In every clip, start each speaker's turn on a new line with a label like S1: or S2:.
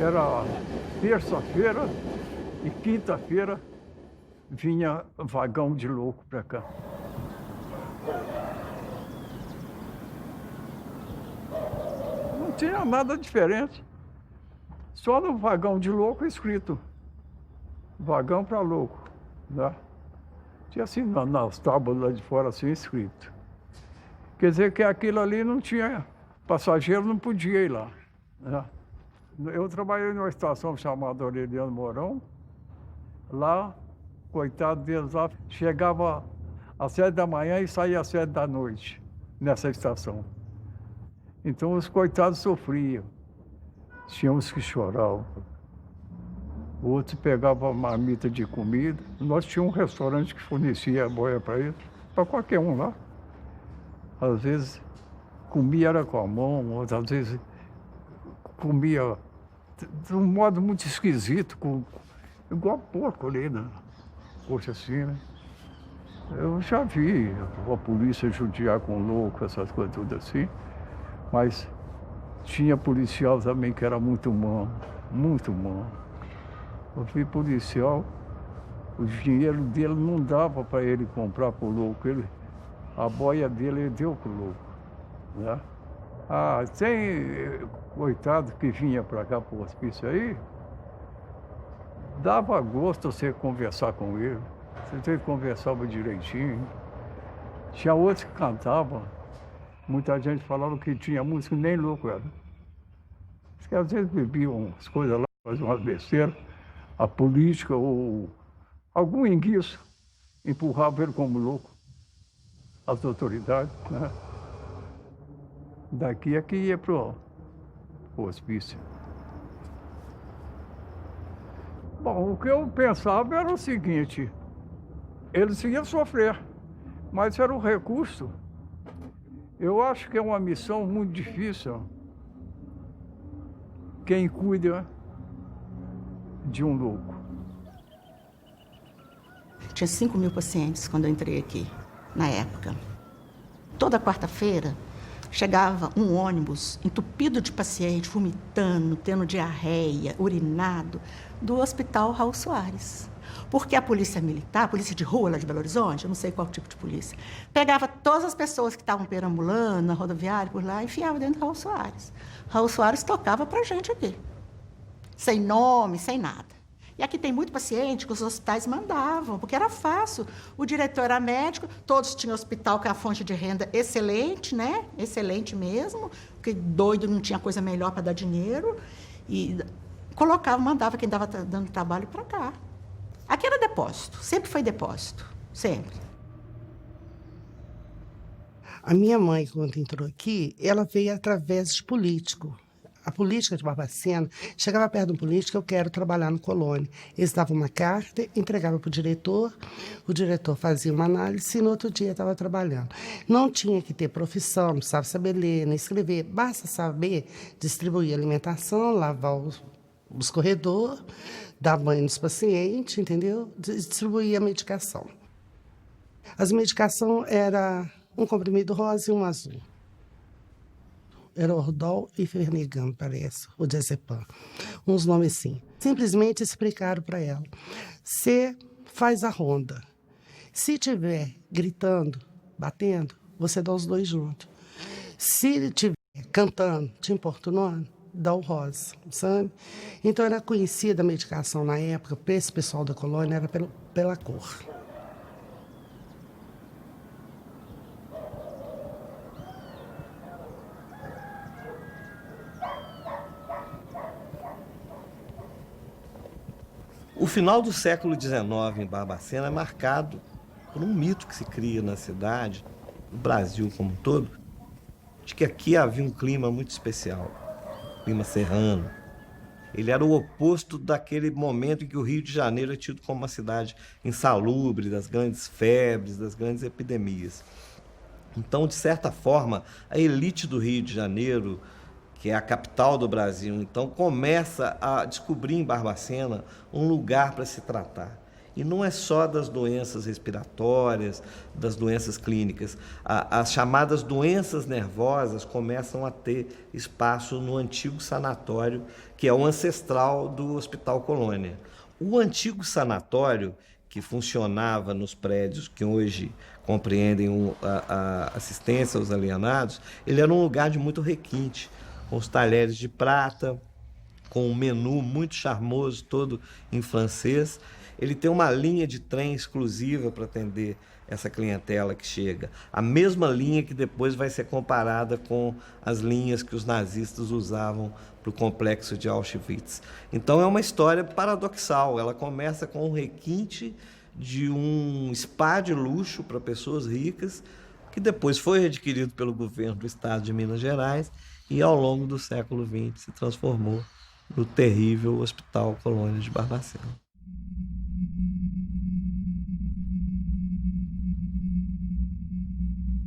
S1: Era terça-feira e quinta-feira vinha vagão de louco para cá. Não tinha nada diferente. Só no vagão de louco escrito vagão para louco, né? Tinha assim nas tábuas lá de fora assim escrito. Quer dizer que aquilo ali não tinha, passageiro não podia ir lá, né? Eu trabalhei numa estação chamada Aureliano Mourão. Lá, coitado deles lá, chegava às 7 da manhã e saía às 7 da noite, nessa estação. Então os coitados sofriam. Tinha uns que choravam. Outros pegavam marmita de comida. Nós tínhamos um restaurante que fornecia boia para eles, para qualquer um lá. Às vezes comia era com a mão, outras vezes comia de um modo muito esquisito, igual porco ali, né? Poxa, assim, né? Eu já vi a polícia judiar com louco, essas coisas tudo assim, mas tinha policial também que era muito humano, muito humano. Eu vi policial, o dinheiro dele não dava para ele comprar pro louco, a boia dele ele deu pro louco, né? Ah, tem coitado que vinha para cá pro hospício aí, dava gosto você conversar com ele. Você conversava direitinho. Tinha outros que cantavam. Muita gente falava que tinha música, nem louco era. Porque às vezes bebiam as coisas lá, faziam umas besteiras. A política ou algum enguiço empurrava ele como louco. As autoridades, né? Daqui é que ia pro hospício. Bom, o que eu pensava era o seguinte, eles iam sofrer, mas era o recurso. Eu acho que é uma missão muito difícil. Quem cuida de um louco.
S2: Tinha 5.000 pacientes quando eu entrei aqui, na época. Toda quarta-feira, chegava um ônibus entupido de paciente, vomitando, tendo diarreia, urinado, do Hospital Raul Soares. Porque a polícia militar, a polícia de rua lá de Belo Horizonte, eu não sei qual tipo de polícia, pegava todas as pessoas que estavam perambulando na rodoviária por lá e enfiava dentro do Raul Soares. Raul Soares tocava pra gente aqui. Sem nome, sem nada. E aqui tem muito paciente que os hospitais mandavam, porque era fácil. O diretor era médico, todos tinham hospital com a fonte de renda excelente, né? Excelente mesmo, porque doido não tinha coisa melhor para dar dinheiro. E colocava, mandava quem estava dando trabalho para cá. Aqui era depósito, sempre foi depósito, sempre.
S3: A minha mãe, quando entrou aqui, ela veio através de político. A política de Barbacena, chegava perto de um político, eu quero trabalhar no Colônia. Eles davam uma carta, entregavam para o diretor fazia uma análise e no outro dia estava trabalhando. Não tinha que ter profissão, não precisava saber ler, nem escrever, basta saber distribuir alimentação, lavar os corredores, dar banho nos pacientes, entendeu? Distribuir a medicação. As medicações eram um comprimido rosa e um azul. Era Ordol e Fernigan, parece, o Diazepam. Uns nomes assim. Simplesmente explicaram para ela. Você faz a ronda. Se tiver gritando, batendo, você dá os dois juntos. Se estiver cantando, te importunando, dá o rosa, sabe? Então era conhecida a medicação na época, para esse pessoal da colônia, era pela cor.
S4: O final do século XIX em Barbacena é marcado por um mito que se cria na cidade, no Brasil como um todo, de que aqui havia um clima muito especial, clima serrano. Ele era o oposto daquele momento em que o Rio de Janeiro é tido como uma cidade insalubre, das grandes febres, das grandes epidemias. Então, de certa forma, a elite do Rio de Janeiro, que é a capital do Brasil, então começa a descobrir em Barbacena um lugar para se tratar. E não é só das doenças respiratórias, das doenças clínicas. As chamadas doenças nervosas começam a ter espaço no antigo sanatório, que é o ancestral do Hospital Colônia. O antigo sanatório, que funcionava nos prédios que hoje compreendem a assistência aos alienados, ele era um lugar de muito requinte, com os talheres de prata, com um menu muito charmoso, todo em francês. Ele tem uma linha de trem exclusiva para atender essa clientela que chega. A mesma linha que depois vai ser comparada com as linhas que os nazistas usavam para o complexo de Auschwitz. Então é uma história paradoxal. Ela começa com um requinte de um spa de luxo para pessoas ricas, que depois foi adquirido pelo governo do estado de Minas Gerais e ao longo do século XX se transformou no terrível Hospital Colônia de Barbacena.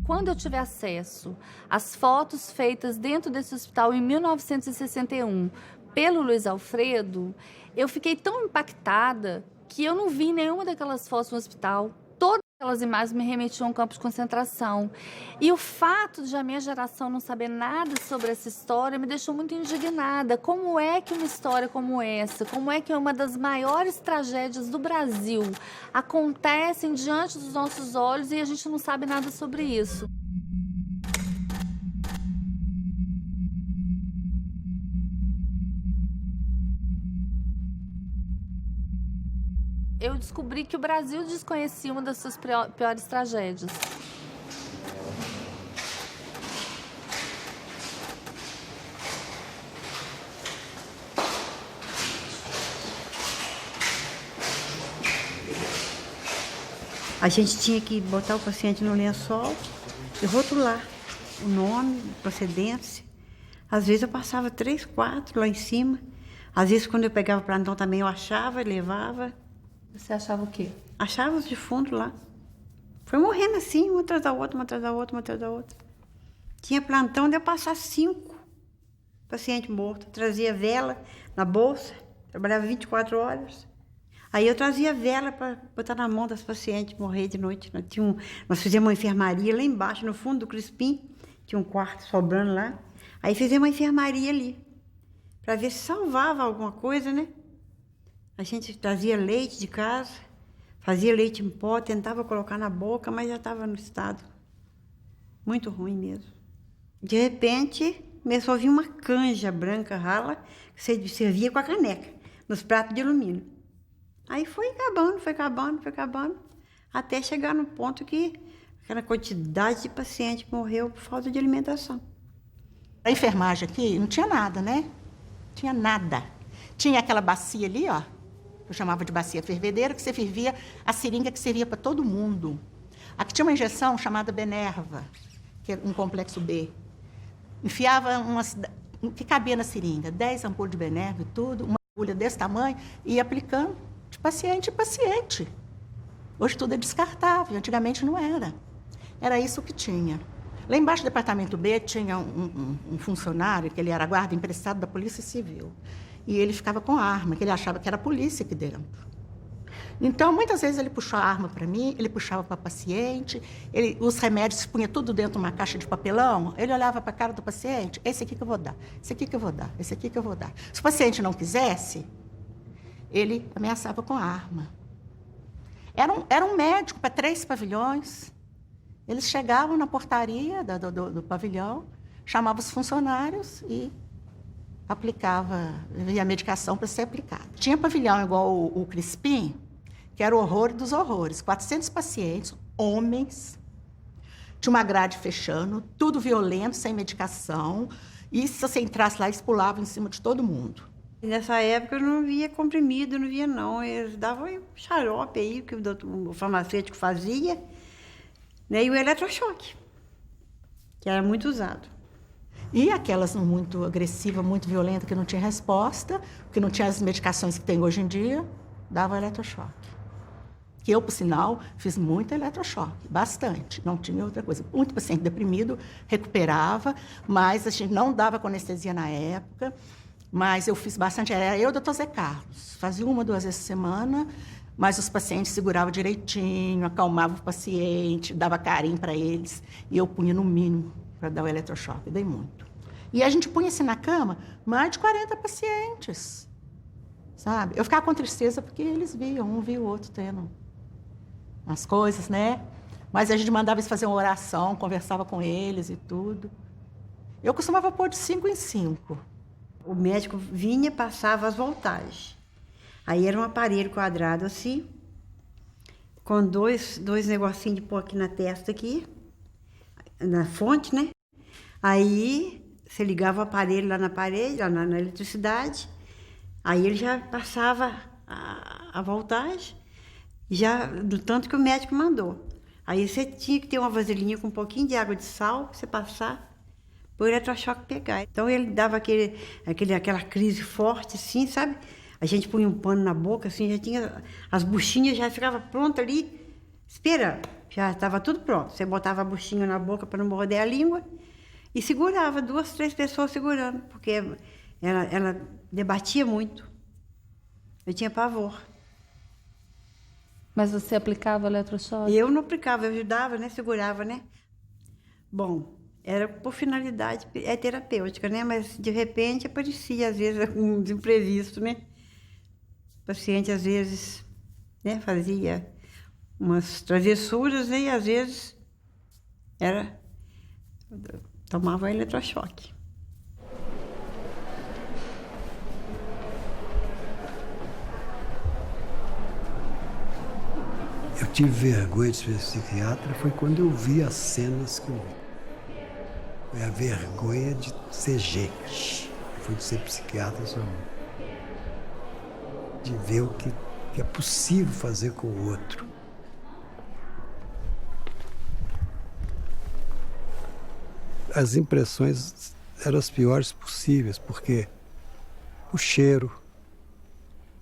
S5: Quando eu tive acesso às fotos feitas dentro desse hospital em 1961 pelo Luiz Alfredo, eu fiquei tão impactada que eu não vi nenhuma daquelas fotos no hospital. Todas aquelas imagens me remetiam a um campo de concentração. E o fato de a minha geração não saber nada sobre essa história me deixou muito indignada. Como é que uma história como essa, como é que uma das maiores tragédias do Brasil acontecem diante dos nossos olhos e a gente não sabe nada sobre isso? Eu descobri que o Brasil desconhecia uma das suas piores tragédias.
S6: A gente tinha que botar o paciente no lençol e rotular o nome, procedência. Às vezes eu passava 3, 4 lá em cima. Às vezes, quando eu pegava o plantão também, eu achava e levava.
S5: Você achava o quê?
S6: Achava os defuntos lá. Foi morrendo assim, uma atrás da outra, uma atrás da outra, uma atrás da outra. Tinha plantão de eu passar 5 pacientes mortos. Trazia vela na bolsa, trabalhava 24 horas. Aí eu trazia vela para botar na mão das pacientes morrer de noite. Nós fizemos uma enfermaria lá embaixo, no fundo do Crispim. Tinha um quarto sobrando lá. Aí fizemos uma enfermaria ali, para ver se salvava alguma coisa, né? A gente trazia leite de casa, fazia leite em pó, tentava colocar na boca, mas já estava no estado muito ruim mesmo. De repente, começou a vir uma canja branca rala, que você servia com a caneca, nos pratos de alumínio. Aí foi acabando, até chegar no ponto que aquela quantidade de paciente morreu por falta de alimentação.
S2: A enfermagem aqui não tinha nada, né? Tinha nada. Tinha aquela bacia ali, ó, eu chamava de bacia fervedeira, que você fervia a seringa que servia para todo mundo. Aqui tinha uma injeção chamada Benerva, que é um complexo B. Enfiava que cabia na seringa, 10 ampulhas de Benerva e tudo, uma agulha desse tamanho, e ia aplicando de paciente em paciente. Hoje tudo é descartável, antigamente não era. Era isso que tinha. Lá embaixo do departamento B tinha um funcionário, que ele era guarda emprestado da Polícia Civil. E ele ficava com arma, que ele achava que era a polícia aqui dentro. Então, muitas vezes ele puxou a arma para mim, ele puxava para o paciente, os remédios punha tudo dentro de uma caixa de papelão, ele olhava para a cara do paciente, esse aqui que eu vou dar, esse aqui que eu vou dar, esse aqui que eu vou dar. Se o paciente não quisesse, ele ameaçava com a arma. Era um médico para 3 pavilhões. Eles chegavam na portaria do pavilhão, chamavam os funcionários e aplicava a medicação para ser aplicada. Tinha pavilhão igual o Crispim, que era o horror dos horrores. 400 pacientes, homens, tinha uma grade fechando, tudo violento, sem medicação. E se você entrasse lá, eles pulavam em cima de todo mundo.
S6: E nessa época eu não via comprimido, não via não. Eles davam xarope aí, que o farmacêutico fazia, né? E o eletrochoque, que era muito usado.
S2: E aquelas muito agressivas, muito violentas, que não tinha resposta, que não tinha as medicações que tem hoje em dia, dava eletrochoque. Que eu, por sinal, fiz muito eletrochoque, bastante, não tinha outra coisa. Muito paciente deprimido, recuperava, mas a gente não dava com anestesia na época, mas eu fiz bastante, era eu e o doutor Zé Carlos. Fazia 1 ou 2 vezes por semana, mas os pacientes seguravam direitinho, acalmavam o paciente, dava carinho para eles, e eu punha no mínimo para dar o eletrochoque, dei muito. E a gente punha assim na cama, mais de 40 pacientes, sabe? Eu ficava com tristeza porque eles viam, um via o outro tendo as coisas, né? Mas a gente mandava eles fazer uma oração, conversava com eles e tudo. Eu costumava pôr de 5 em 5.
S6: O médico vinha, passava as voltagens. Aí era um aparelho quadrado assim, com dois negocinhos de pôr aqui na testa, aqui, na fonte, né? Aí você ligava o aparelho lá na parede, lá na eletricidade, aí ele já passava a voltagem, já do tanto que o médico mandou. Aí você tinha que ter uma vasilhinha com um pouquinho de água de sal, pra você passar, para o eletrochoque pegar. Então ele dava aquela crise forte, assim, sabe? A gente punha um pano na boca, assim, já tinha... As buchinhas já ficavam prontas ali, esperando. Já estava tudo pronto. Você botava a buchinha na boca para não morder a língua e segurava, 2, 3 pessoas segurando, porque ela debatia muito. Eu tinha pavor.
S5: Mas você aplicava eletrochoque?
S6: Eu não aplicava, eu ajudava, né? Segurava, né? Bom, era por finalidade terapêutica, né? Mas, de repente, aparecia, às vezes, um imprevisto, né? O paciente, às vezes, né, fazia umas travessuras, né, e, às vezes, tomava eletrochoque.
S7: Eu tive vergonha de ser psiquiatra, foi quando eu vi as cenas que eu vi. Foi a vergonha de ser gente, foi de ser psiquiatra só. De ver o que é possível fazer com o outro. As impressões eram as piores possíveis, porque o cheiro,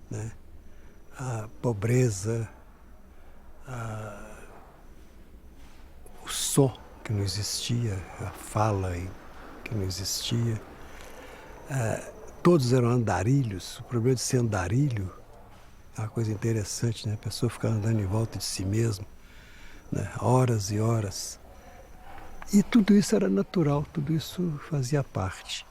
S7: né, a pobreza, o som que não existia, a fala que não existia. Todos eram andarilhos. O problema de ser andarilho é uma coisa interessante, né? A pessoa ficar andando em volta de si mesmo, né? Horas e horas. E tudo isso era natural, tudo isso fazia parte.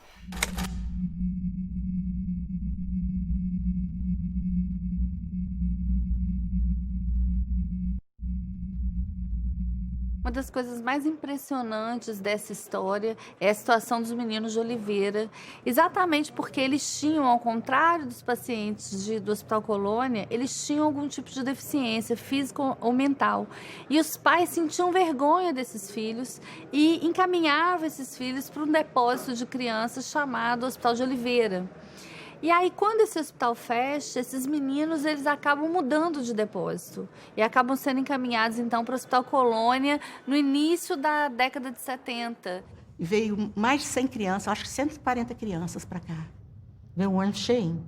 S5: Uma das coisas mais impressionantes dessa história é a situação dos meninos de Oliveira, exatamente porque eles tinham, ao contrário dos pacientes do Hospital Colônia, eles tinham algum tipo de deficiência física ou mental. E os pais sentiam vergonha desses filhos e encaminhavam esses filhos para um depósito de crianças chamado Hospital de Oliveira. E aí, quando esse hospital fecha, esses meninos, eles acabam mudando de depósito e acabam sendo encaminhados, então, para o Hospital Colônia no início da década de 70.
S2: E veio mais de 100 crianças, acho que 140 crianças para cá. Veio um ônibus cheinho.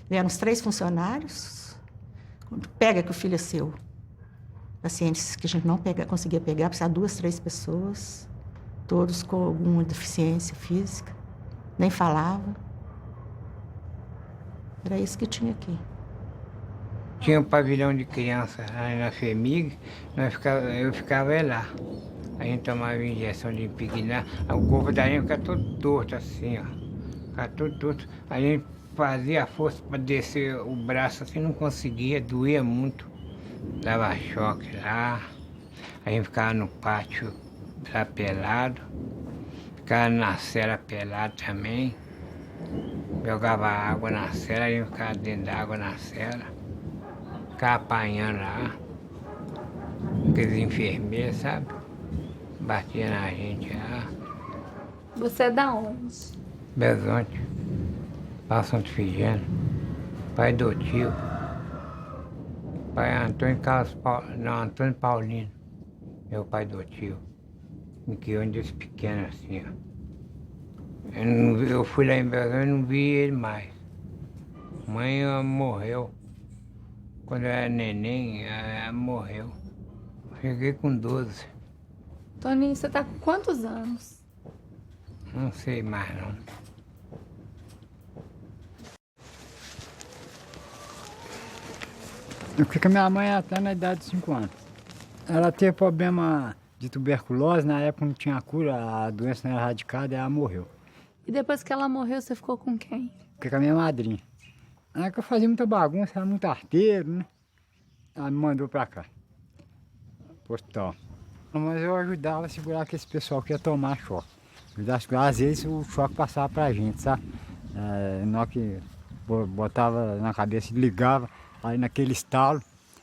S2: Vieram os 3 funcionários. Pega que o filho é seu. Pacientes que a gente não conseguia pegar, precisava 2, 3 pessoas, todos com alguma deficiência física, nem falava. Era isso que tinha aqui.
S8: Tinha um pavilhão de crianças aí na FEMIG, eu ficava lá. A gente tomava injeção de impregnar, o corpo da gente ficava todo torto assim, ó. Ficava todo torto. A gente fazia a força para descer o braço assim, não conseguia, doía muito. Dava choque lá. A gente ficava no pátio lá pelado. Ficava na cela pelado também. Jogava água na cela, a gente ficava dentro da água na cela. Ficava apanhando lá. Aqueles enfermeiros, sabe? Batia na gente lá.
S5: Você é da onde?
S8: Belzonte. Passa Santo Figênio. Pai do tio. Pai Antônio Antônio Paulino. Meu pai do tio. Me criou desde pequeno assim, ó. Eu fui lá em Belzonte e não vi ele mais. Mãe morreu. Quando eu era neném, ela morreu. Cheguei com 12.
S5: Toninho, você tá com quantos anos?
S8: Não sei mais não.
S9: Eu fiquei com a minha mãe até na idade de 5 anos. Ela teve problema de tuberculose, na época não tinha cura, a doença não era erradicada e ela morreu.
S5: E depois que ela morreu, você ficou com quem?
S9: Fiquei com a minha madrinha. Ela que eu fazia muita bagunça, era muito arteiro, né? Ela me mandou pra cá, pro hospital. Mas eu ajudava a segurar aquele pessoal que ia tomar choque. Ajudava a segurar, às vezes o choque passava pra gente, sabe? Na hora que botava na cabeça, ligava, aí naquele estalo,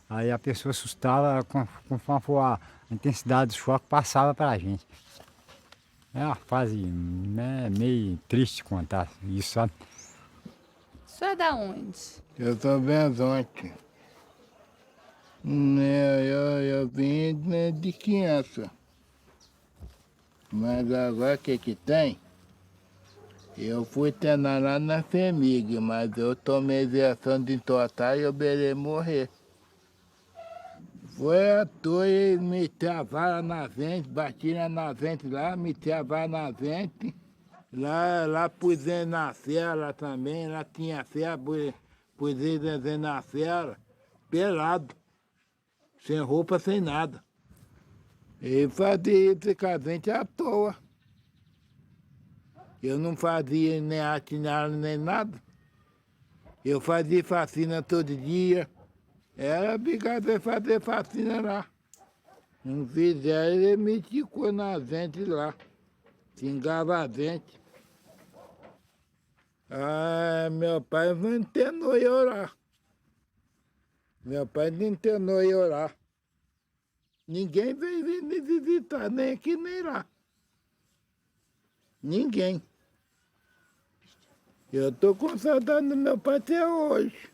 S9: aí a pessoa assustava, conforme for a intensidade do choque, passava pra gente. É uma fase meio triste contar isso, sabe?
S5: O senhor é da onde?
S10: Eu sou Belzonte. Eu vim de criança. Mas agora o que tem? Eu fui treinar lá na FEMIG, mas eu tomei injeção de entortar e eu beirei morrer. Foi à toa, eles meteram a vara na vente, batiram na vente lá, meteram a vara na vente. Lá pus ele na cela também, lá tinha cela, pus ele na cela, pelado, sem roupa, sem nada. E fazia isso com a gente à toa. Eu não fazia nem arte nem nada. Eu fazia faxina todo dia. Era obrigado a fazer faxina lá. Não fizeram, ele me ticou na gente lá. Xingava a gente. Meu pai não internou eu orar. Meu pai não internou eu orar. Ninguém veio me visitar, nem aqui nem lá. Ninguém. Eu estou com saudade do meu pai até hoje.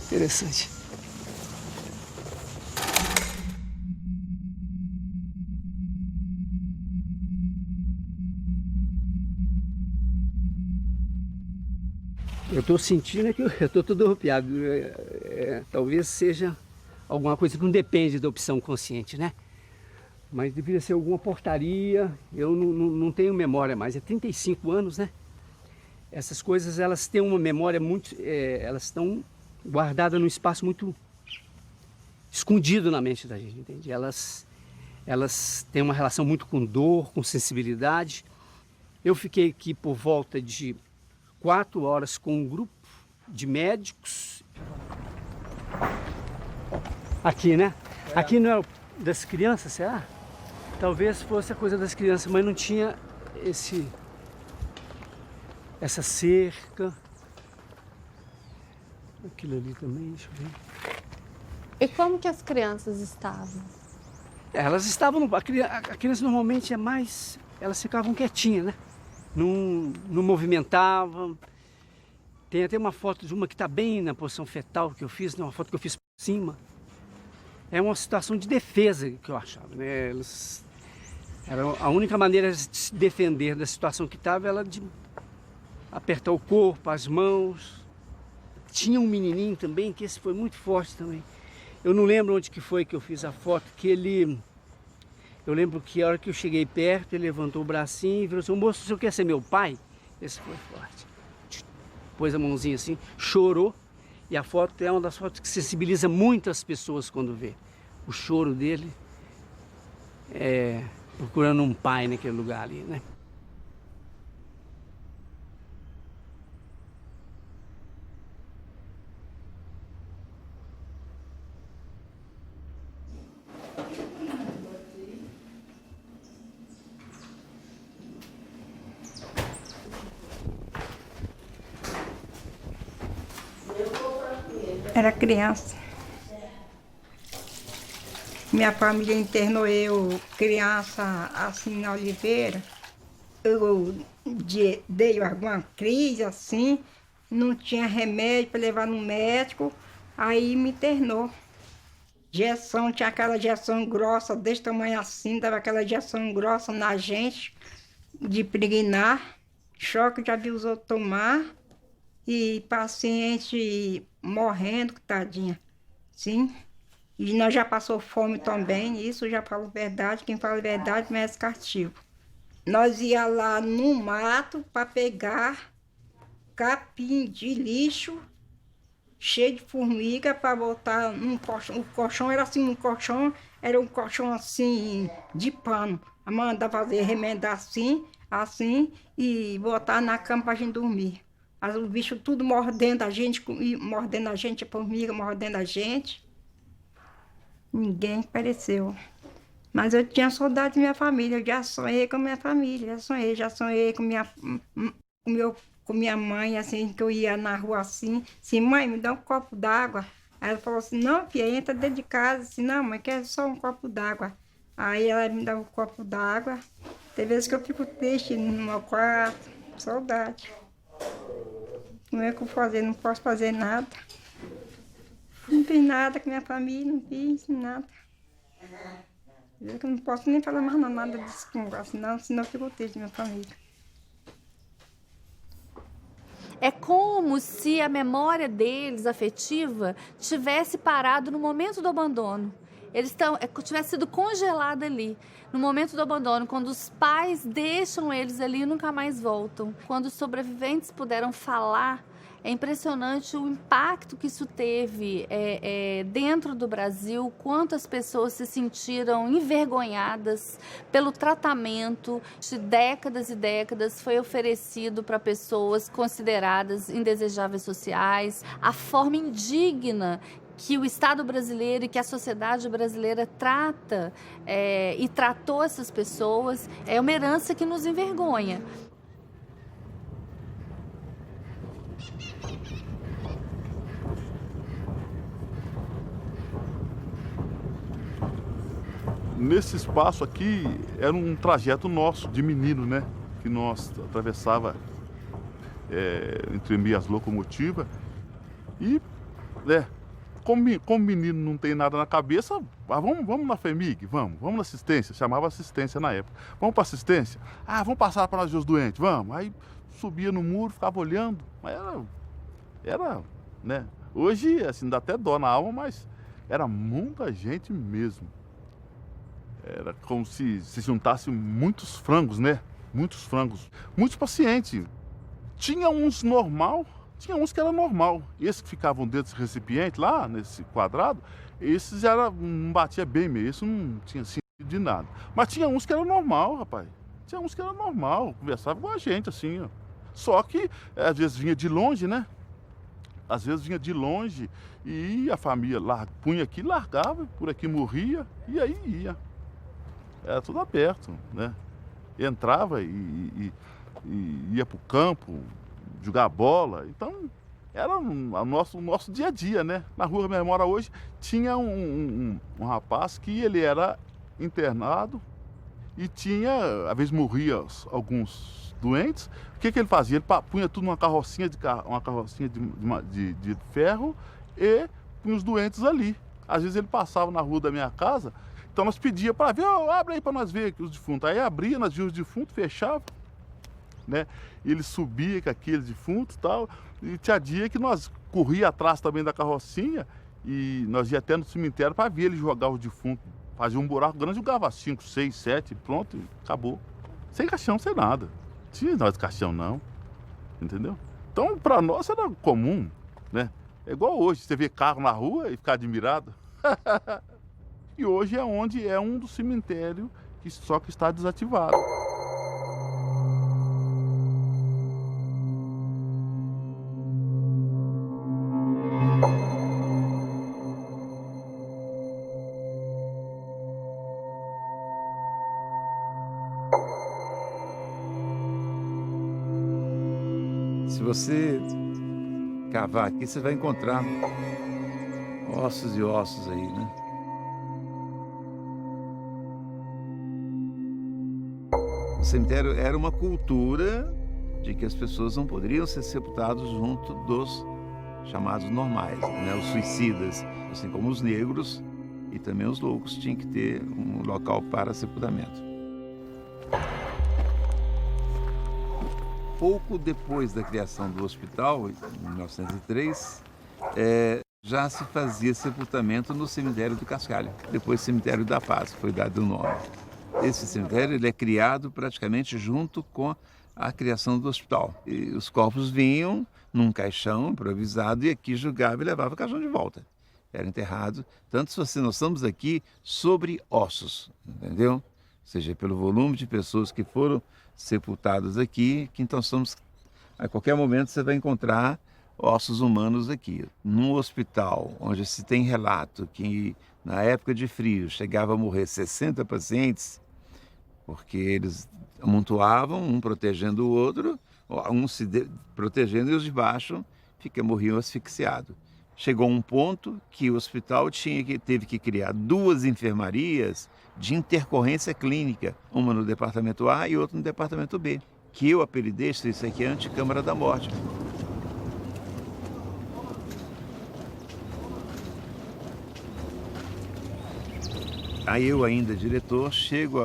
S11: Interessante. Eu estou sentindo que eu estou todo arrepiado. Talvez seja alguma coisa que não depende da opção consciente, né? mas deveria ser alguma portaria, eu não tenho memória mais, é 35 anos, né? Essas coisas, elas têm uma memória muito, elas estão guardadas num espaço muito escondido na mente da gente, entende? Elas têm uma relação muito com dor, com sensibilidade. Eu fiquei aqui por volta de 4 horas com um grupo de médicos. Aqui, né? Aqui não é das crianças, será? Talvez fosse a coisa das crianças, mas não tinha essa cerca. Aquilo ali também, deixa eu ver.
S12: E como que as crianças estavam?
S11: Elas estavam... A criança normalmente é mais... Elas ficavam quietinhas, né? Não movimentavam. Tem até uma foto de uma que está bem na posição fetal que eu fiz, né? Uma foto que eu fiz por cima. É uma situação de defesa que eu achava, né? A única maneira de se defender da situação que estava era de apertar o corpo, as mãos. Tinha um menininho também, que esse foi muito forte também. Eu não lembro onde que foi que eu fiz a foto, que ele... Eu lembro que a hora que eu cheguei perto, ele levantou o bracinho e falou assim: moço, o senhor quer ser meu pai? Esse foi forte. Pôs a mãozinha assim, chorou. E a foto é uma das fotos que sensibiliza muitas pessoas quando vê. O choro dele, procurando um pai naquele lugar ali, né?
S6: Era criança. Minha família internou eu, criança, assim, na Oliveira. Eu dei alguma crise, assim, não tinha remédio para levar no médico, aí me internou. Injeção, tinha aquela injeção grossa, desse tamanho assim, dava aquela injeção grossa na gente, de pregnar, choque já viu os outros tomar, e paciente morrendo, tadinha, sim. E nós já passou fome também, isso já falo verdade, quem fala verdade merece castigo. Nós ia lá no mato para pegar capim de lixo, cheio de formiga, para botar num colchão. O colchão era assim, era um colchão assim, de pano. A mãe fazer remendar assim, e botar na cama para a gente dormir. Os bichos tudo mordendo a gente, a formiga mordendo a gente. Ninguém apareceu. Mas eu tinha saudade da minha família, eu já sonhei com a minha família, já sonhei com minha mãe, assim, que eu ia na rua assim, mãe, me dá um copo d'água. Aí ela falou assim, não, filha, entra dentro de casa, assim, não, mãe, quer só um copo d'água. Aí ela me dá um copo d'água. Tem vezes que eu fico triste no meu quarto, saudade. Como é que eu vou fazer? Não posso fazer nada. Não fiz nada com minha família, não fiz nada. Eu não posso nem falar mais nada desse negócio, não, senão eu fico triste da minha família.
S5: É como se a memória deles, afetiva, tivesse parado no momento do abandono. Eles tivesse sido congelada ali, no momento do abandono, quando os pais deixam eles ali e nunca mais voltam. Quando os sobreviventes puderam falar, é impressionante o impacto que isso teve dentro do Brasil, quantas pessoas se sentiram envergonhadas pelo tratamento de décadas e décadas foi oferecido para pessoas consideradas indesejáveis sociais, a forma indigna que o Estado brasileiro e que a sociedade brasileira trata e tratou essas pessoas, é uma herança que nos envergonha.
S13: Nesse espaço aqui era um trajeto nosso de menino, né? Que nós atravessava entre as locomotivas e, como menino não tem nada na cabeça, vamos na FEMIG, vamos na assistência, chamava assistência na época. Vamos para assistência? Vamos passar para nós ver os doentes, vamos. Aí subia no muro, ficava olhando, mas era, né? Hoje, assim, dá até dó na alma, mas era muita gente mesmo. Era como se juntasse muitos frangos, né? Muitos frangos. Muitos pacientes. Tinha uns normal, tinha uns que era normal. Esses que ficavam dentro desse recipiente lá, nesse quadrado, esses não batia bem mesmo, isso não tinha sentido de nada. Mas tinha uns que era normal, rapaz. Tinha uns que era normal, conversava com a gente assim, ó. Só que às vezes vinha de longe, né? Às vezes vinha de longe e a família punha aqui, largava, por aqui morria e aí ia. Era tudo aberto, né? Entrava e ia para o campo, jogar bola. Então, era o nosso dia a dia, né? Na rua que eu moro hoje, tinha um rapaz que ele era internado e tinha, às vezes morria alguns doentes. O que ele fazia? Ele punha tudo numa carrocinha de ferro e punha os doentes ali. Às vezes ele passava na rua da minha casa. Então nós pedíamos para ver, abre aí para nós ver aqui os defuntos. Aí abria, nós víamos os defuntos, fechava, né? Ele subia com aqueles defuntos e tal. E tinha dia que nós corria atrás também da carrocinha e nós ia até no cemitério para ver ele jogar os defuntos. Fazia um buraco grande, jogava 5, 6, 7, pronto, acabou. Sem caixão, sem nada. Não tinha nós de caixão não, entendeu? Então para nós era comum, né? É igual hoje, você vê carro na rua e ficar admirado. E hoje é onde é um dos cemitérios que só que está desativado.
S14: Se você cavar aqui, você vai encontrar ossos e ossos aí, né? O cemitério era uma cultura de que as pessoas não poderiam ser sepultadas junto dos chamados normais, né? Os suicidas, assim como os negros e também os loucos, tinham que ter um local para sepultamento. Pouco depois da criação do hospital, em 1903, já se fazia sepultamento no cemitério do Cascalho, depois cemitério da Paz, foi dado o nome. Esse cemitério ele é criado praticamente junto com a criação do hospital. E os corpos vinham num caixão improvisado e aqui julgava e levava o caixão de volta. Era enterrado. Tanto se nós estamos aqui sobre ossos, entendeu? Ou seja, pelo volume de pessoas que foram sepultadas aqui, que então a qualquer momento você vai encontrar ossos humanos aqui. Num hospital onde se tem relato que na época de frio chegava a morrer 60 pacientes, porque eles amontoavam, um protegendo o outro, um se protegendo e os de baixo morriam asfixiados. Chegou um ponto que o hospital teve que criar 2 enfermarias de intercorrência clínica, uma no departamento A e outra no departamento B, que eu apelidei isso aqui, Anticâmara da Morte. Aí eu ainda, diretor, chego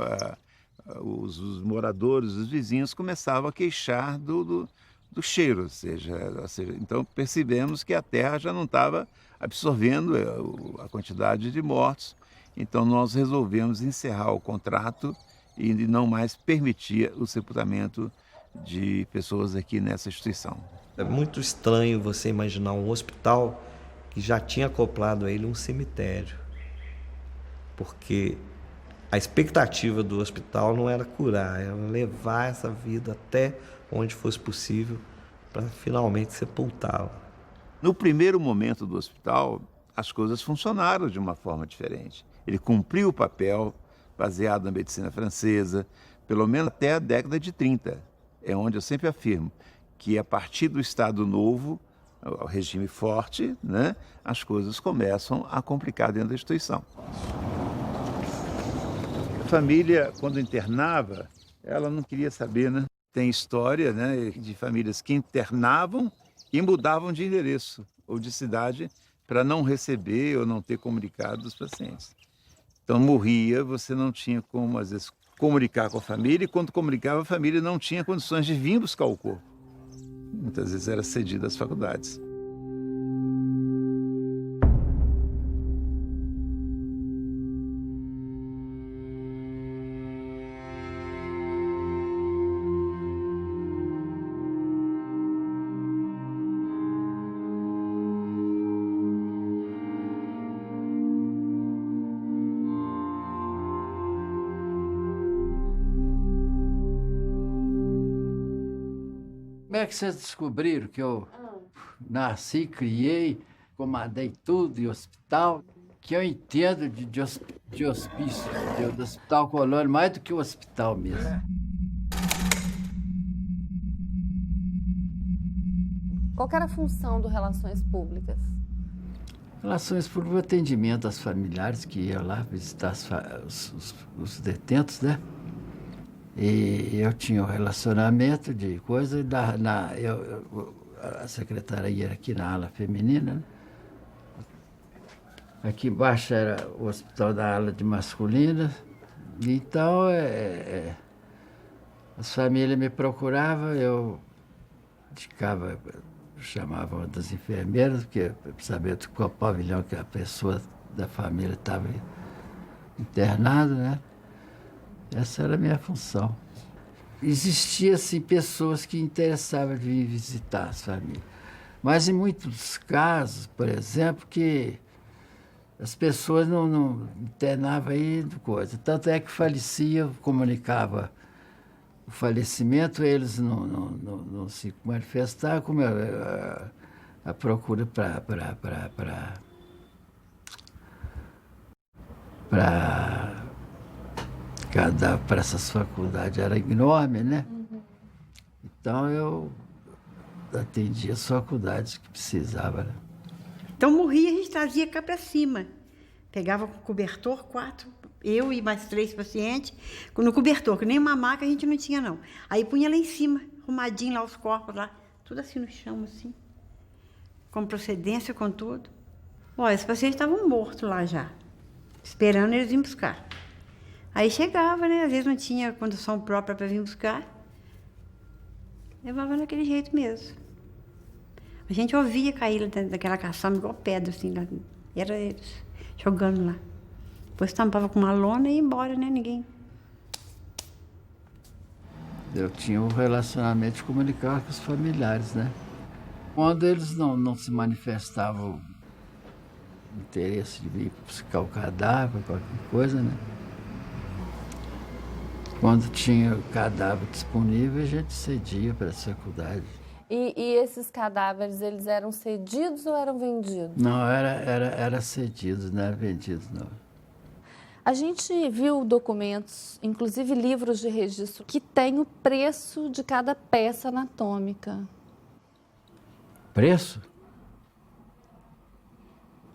S14: os moradores, os vizinhos começavam a queixar do cheiro, ou seja, então percebemos que a terra já não estava absorvendo a quantidade de mortos, então nós resolvemos encerrar o contrato e não mais permitir o sepultamento de pessoas aqui nessa instituição.
S4: É muito estranho você imaginar um hospital que já tinha acoplado a ele um cemitério, porque a expectativa do hospital não era curar, era levar essa vida até onde fosse possível para finalmente sepultá-la.
S14: No primeiro momento do hospital, as coisas funcionaram de uma forma diferente. Ele cumpriu o papel baseado na medicina francesa, pelo menos até a década de 30. É onde eu sempre afirmo que a partir do Estado Novo, o regime forte, né, as coisas começam a complicar dentro da instituição. A família, quando internava, ela não queria saber, né? Tem história, né, de famílias que internavam e mudavam de endereço ou de cidade para não receber ou não ter comunicado dos pacientes. Então morria, você não tinha como, às vezes, comunicar com a família, e quando comunicava, a família não tinha condições de vir buscar o corpo. Muitas vezes era cedido às faculdades.
S15: Como é que vocês descobriram que eu nasci, criei, comandei tudo em hospital? Que eu entendo de hospício, do Hospital Colônia, mais do que o hospital mesmo.
S12: Qual que era a função do Relações Públicas?
S15: Relações Públicas, atendimento às familiares que iam lá visitar os detentos, né? E eu tinha um relacionamento de coisa, a secretaria era aqui na ala feminina, né? Aqui embaixo era o hospital da ala de masculina. Então, as famílias me procuravam, eu chamava uma das enfermeiras, porque sabia de qual pavilhão que a pessoa da família estava internada, né? Essa era a minha função. Existiam, assim, pessoas que interessavam de vir visitar as famílias. Mas em muitos casos, por exemplo, que as pessoas não internavam aí coisa. Tanto é que falecia, comunicava o falecimento, eles não se manifestavam, como a procura para essas faculdades era enorme, né? Então eu atendia as faculdades que precisava, né?
S6: Então morria, a gente trazia cá para cima. Pegava com cobertor, 4, eu e mais 3 pacientes, no cobertor, que nem uma maca a gente não tinha, não. Aí punha lá em cima, arrumadinho lá os corpos, lá, tudo assim no chão, assim, com procedência, com tudo. Olha, os pacientes estavam mortos lá já, esperando eles virem buscar. Aí chegava, né? Às vezes não tinha condução própria para vir buscar. Levava daquele jeito mesmo. A gente ouvia cair dentro daquela caçamba igual pedra, assim, lá. Era eles jogando lá. Depois tampava com uma lona e ia embora, né? Ninguém.
S15: Eu tinha um relacionamento de comunicar com os familiares, né? Quando eles não se manifestavam interesse de vir buscar o cadáver, qualquer coisa, né? Quando tinha o cadáver disponível, a gente cedia para essa faculdade.
S12: E esses cadáveres, eles eram cedidos ou eram vendidos?
S15: Não, era cedidos, não era vendidos, não.
S5: A gente viu documentos, inclusive livros de registro, que tem o preço de cada peça anatômica.
S15: Preço?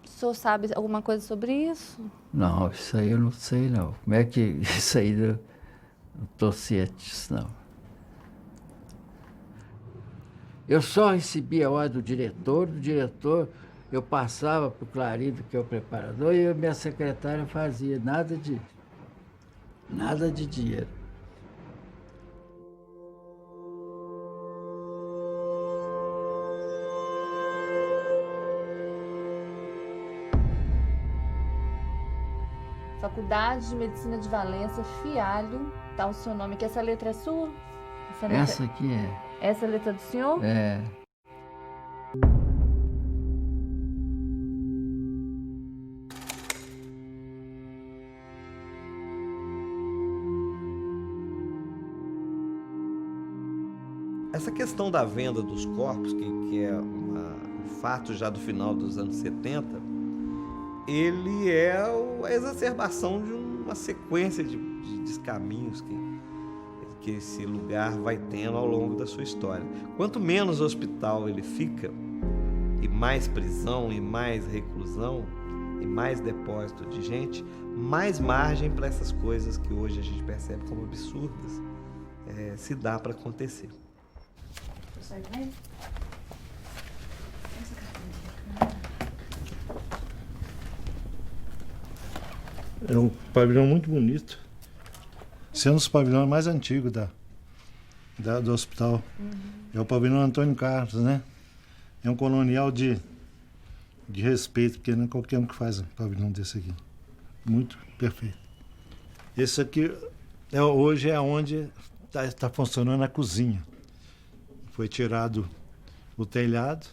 S5: O senhor sabe alguma coisa sobre isso?
S15: Não, isso aí eu não sei, não. Como é que isso aí não estou ciente disso, não. Eu só recebia a ordem do diretor eu passava para o Clarindo, que é o preparador, e a minha secretária fazia nada de dinheiro.
S5: Faculdade de Medicina de Valência, Fialho, tá o seu nome aqui. Essa letra é sua?
S15: Essa aqui é.
S5: Essa é a letra do senhor?
S15: É.
S4: Essa questão da venda dos corpos, que é um fato já do final dos anos 70, ele é a exacerbação de uma sequência de descaminhos que esse lugar vai tendo ao longo da sua história. Quanto menos hospital ele fica, e mais prisão, e mais reclusão, e mais depósito de gente, mais margem para essas coisas que hoje a gente percebe como absurdas se dá para acontecer.
S16: É um pavilhão muito bonito, sendo os pavilhões mais antigos do hospital. É o pavilhão Antônio Carlos, né? É um colonial de respeito, porque não é qualquer um que faz um pavilhão desse aqui. Muito perfeito. Esse aqui hoje é onde está funcionando a cozinha. Foi tirado o telhado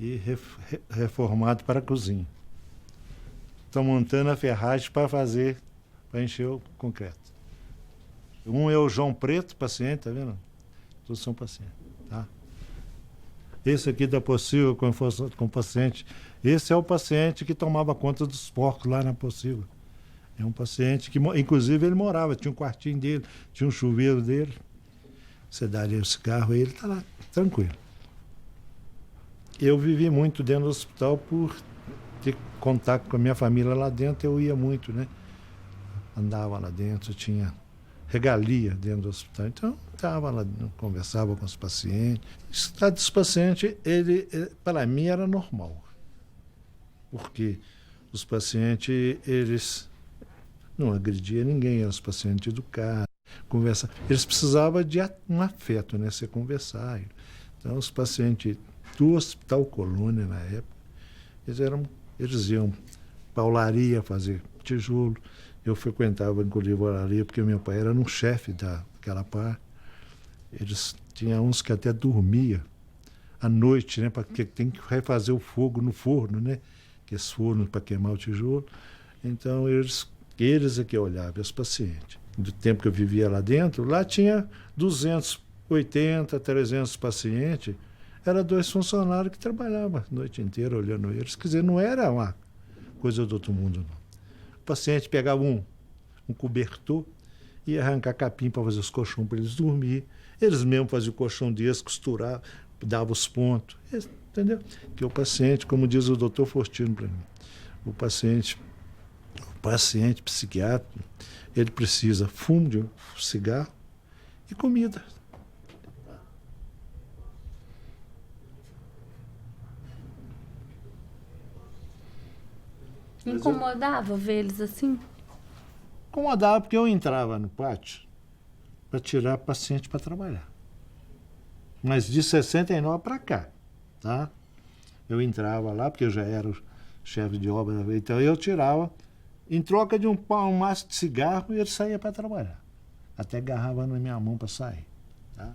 S16: e reformado para a cozinha. Estão montando a ferragem para encher o concreto. Um é o João Preto, paciente, tá vendo? Todos são pacientes, tá? esse aqui da Pocilga com o paciente, esse é o paciente que tomava conta dos porcos lá na Pocilga. É um paciente que, inclusive, ele morava, tinha um quartinho dele, tinha um chuveiro dele. Você daria o cigarro e ele está lá, tranquilo. Eu vivi muito dentro do hospital por ter contato com a minha família lá dentro, eu ia muito, né? Andava lá dentro, tinha regalia dentro do hospital. Então, estava lá, conversava com os pacientes. O estado dos pacientes, para mim, era normal. Porque os pacientes, eles não agrediam ninguém, eram os pacientes educados, conversavam. Eles precisavam de um afeto, né? Você conversar. Então, os pacientes do Hospital Colônia, na época, eles iam para a olaria fazer tijolo. Eu frequentava, inclusive, a olaria, porque meu pai era um chefe daquela parte. Eles tinham uns que até dormia à noite, né? Porque tem que refazer o fogo no forno, né? Que esse forno para queimar o tijolo. Então, eles é que olhavam os pacientes. Do tempo que eu vivia lá dentro, lá tinha 280, 300 pacientes. Era 2 funcionários que trabalhavam a noite inteira olhando eles. Quer dizer, não era uma coisa do outro mundo, não. O paciente pegava um cobertor e ia arrancar capim para fazer os colchões para eles dormir. Eles mesmos faziam o colchão deles, costuravam, davam os pontos. Entendeu? Que o paciente, como diz o doutor Fortino para mim, o paciente psiquiátrico, ele precisa fumo de cigarro e comida.
S5: Incomodava ver eles assim?
S16: Incomodava porque eu entrava no pátio para tirar paciente para trabalhar. Mas de 69 para cá, tá? Eu entrava lá, porque eu já era o chefe de obra, então eu tirava, em troca de um maço de cigarro, e ele saía para trabalhar. Até agarrava na minha mão para sair, tá?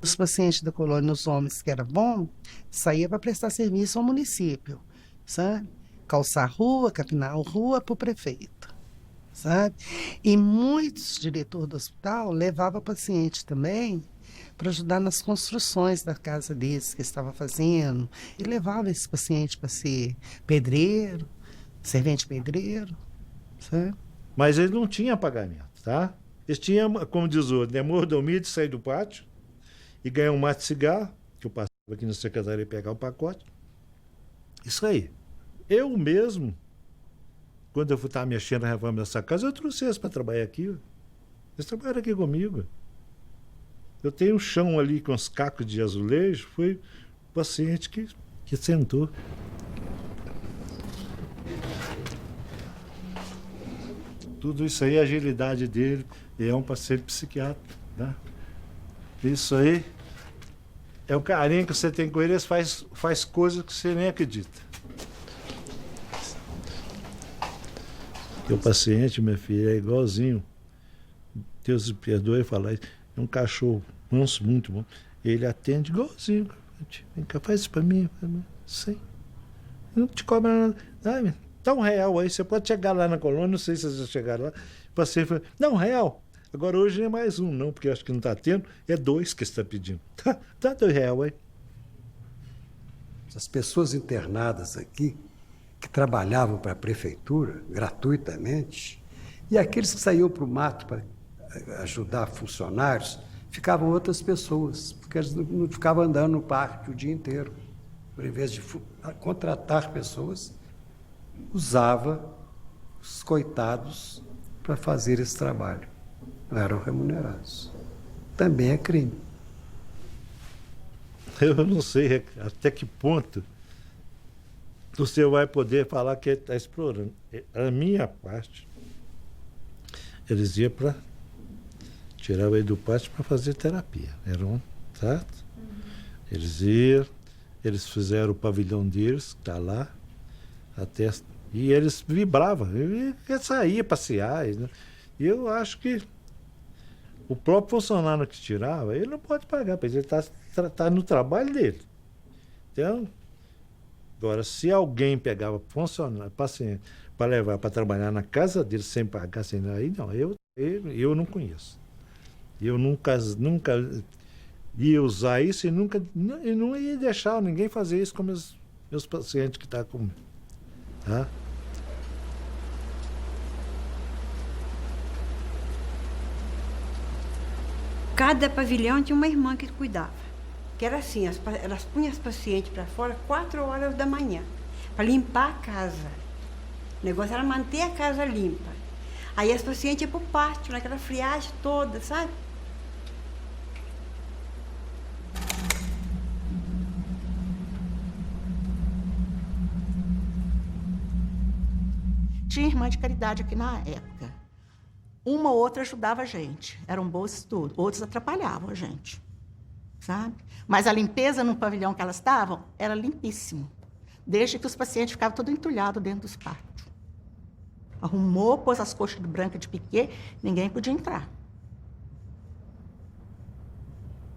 S3: Os pacientes da colônia, os homens que eram bons, saíam para prestar serviço ao município, sabe? Calçar rua, capinar rua para o prefeito, sabe? E muitos diretores do hospital levavam paciente também para ajudar nas construções da casa deles que estava fazendo. E levava esse paciente para ser pedreiro, servente pedreiro, sabe?
S16: Mas ele não tinha pagamento, tá? Eles tinham, como diz o outro, mordomia de sair do pátio e ganhar um maço de cigarro, que eu passava aqui na secretaria e pegar o pacote. Isso aí. Eu mesmo, quando eu estava mexendo na reforma dessa casa, eu trouxe eles para trabalhar aqui. Eles trabalharam aqui comigo. Eu tenho um chão ali com os cacos de azulejo, foi o paciente que sentou. Tudo isso aí, a agilidade dele, é um paciente psiquiátrico, tá? Isso aí é o carinho que você tem com ele, faz coisas que você nem acredita. E o paciente, minha filha, é igualzinho. Deus me perdoe falar isso. É um cachorro manso, muito bom. Ele atende igualzinho. Vem cá, faz isso pra mim. Sim. Não te cobra nada. Ah, dá R$1 aí. Você pode chegar lá na colônia, não sei se você chegar lá. O paciente fala, dá R$1. Agora hoje não é mais um, não, porque acho que não está tendo. É 2 que está pedindo. Dá R$2 aí.
S7: As pessoas internadas aqui, que trabalhavam para a prefeitura gratuitamente, e aqueles que saíam para o mato para ajudar funcionários, ficavam outras pessoas, porque eles não ficavam andando no parque o dia inteiro. Por invés de contratar pessoas, usava os coitados para fazer esse trabalho. Não eram remunerados. Também é crime.
S16: Eu não sei até que ponto você vai poder falar que ele está explorando. A minha parte, eles iam para tirar ele do pátio para fazer terapia. Era um trato. Eles iam, eles fizeram o pavilhão deles, que está lá, até, e eles vibravam. Ele saía passear. Né? E eu acho que o próprio funcionário que tirava, ele não pode pagar, porque ele está no trabalho dele. Então, agora, se alguém pegava funcionário, paciente, para levar para trabalhar na casa dele sem pagar, sem aí não, eu não conheço. Eu nunca ia usar isso e não ia deixar ninguém fazer isso com meus pacientes que estão comigo. Tá?
S6: Cada pavilhão tinha uma irmã que cuidava. Que era assim, elas punham as pacientes para fora 4 horas da manhã, para limpar a casa. O negócio era manter a casa limpa. Aí as pacientes iam para o pátio, naquela friagem toda, sabe?
S2: Tinha irmã de caridade aqui na época. Uma ou outra ajudava a gente. Eram bolsas tudo. Outros atrapalhavam a gente, sabe? Mas a limpeza no pavilhão que elas estavam era limpíssimo. Desde que os pacientes ficavam todos entulhados dentro dos pátios. Arrumou, pôs as coxas brancas de piquê, ninguém podia entrar.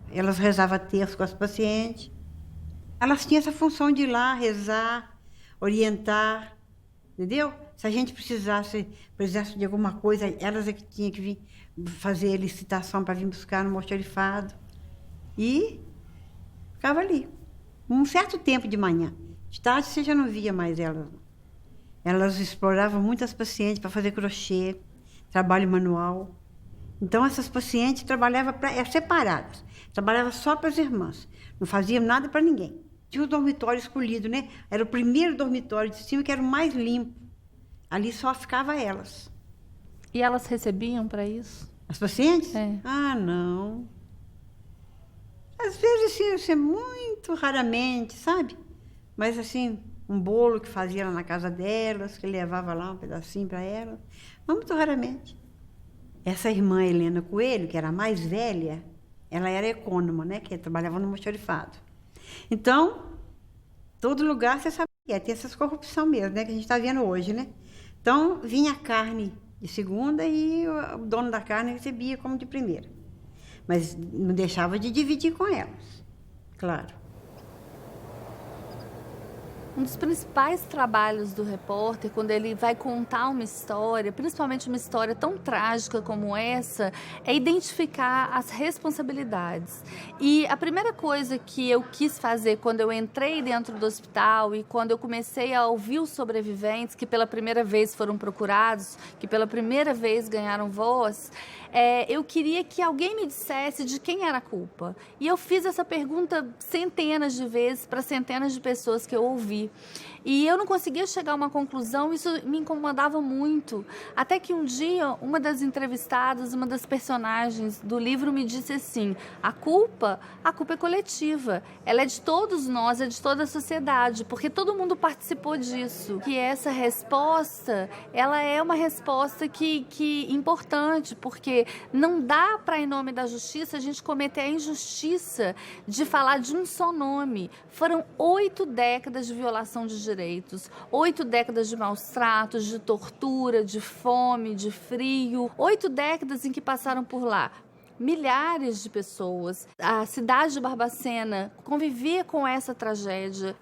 S6: Elas rezavam terço com as pacientes. Elas tinham essa função de ir lá, rezar, orientar, entendeu? Se a gente precisasse de alguma coisa, elas é que tinham que vir fazer licitação para vir buscar no almoxarifado. E ficava ali. Um certo tempo de manhã. De tarde você já não via mais elas. Elas exploravam muitas pacientes para fazer crochê, trabalho manual. Então essas pacientes trabalhavam separadas. Trabalhavam só para as irmãs. Não faziam nada para ninguém. Tinha o dormitório escolhido, né? Era o primeiro dormitório de cima que era o mais limpo. Ali só ficava elas.
S5: E elas recebiam para isso?
S6: As pacientes?
S5: É.
S6: Ah, não. Às vezes, assim, muito raramente, sabe? Mas, assim, um bolo que fazia lá na casa delas, que levava lá um pedacinho para elas. Mas muito raramente. Essa irmã Helena Coelho, que era a mais velha, ela era econômica, né? Que trabalhava no almoxarifado. Então, todo lugar você sabe que tem essas corrupção mesmo, né? Que a gente está vendo hoje, né? Então, vinha a carne de segunda e o dono da carne recebia como de primeira. Mas não deixava de dividir com elas, claro.
S5: Um dos principais trabalhos do repórter, quando ele vai contar uma história, principalmente uma história tão trágica como essa, é identificar as responsabilidades. E a primeira coisa que eu quis fazer quando eu entrei dentro do hospital e quando eu comecei a ouvir os sobreviventes que pela primeira vez foram procurados, que pela primeira vez ganharam voz, eu queria que alguém me dissesse de quem era a culpa. E eu fiz essa pergunta centenas de vezes para centenas de pessoas que eu ouvi. E eu não conseguia chegar a uma conclusão, isso me incomodava muito. Até que um dia, uma das entrevistadas, uma das personagens do livro me disse assim, a culpa é coletiva, ela é de todos nós, é de toda a sociedade, porque todo mundo participou disso. Que essa resposta, ela é uma resposta que importante, porque não dá para, em nome da justiça, a gente cometer a injustiça de falar de um só nome. Foram 8 décadas de violação de direitos, 8 décadas de maus tratos, de tortura, de fome, de frio, 8 décadas em que passaram por lá milhares de pessoas. A cidade de Barbacena convivia com essa tragédia.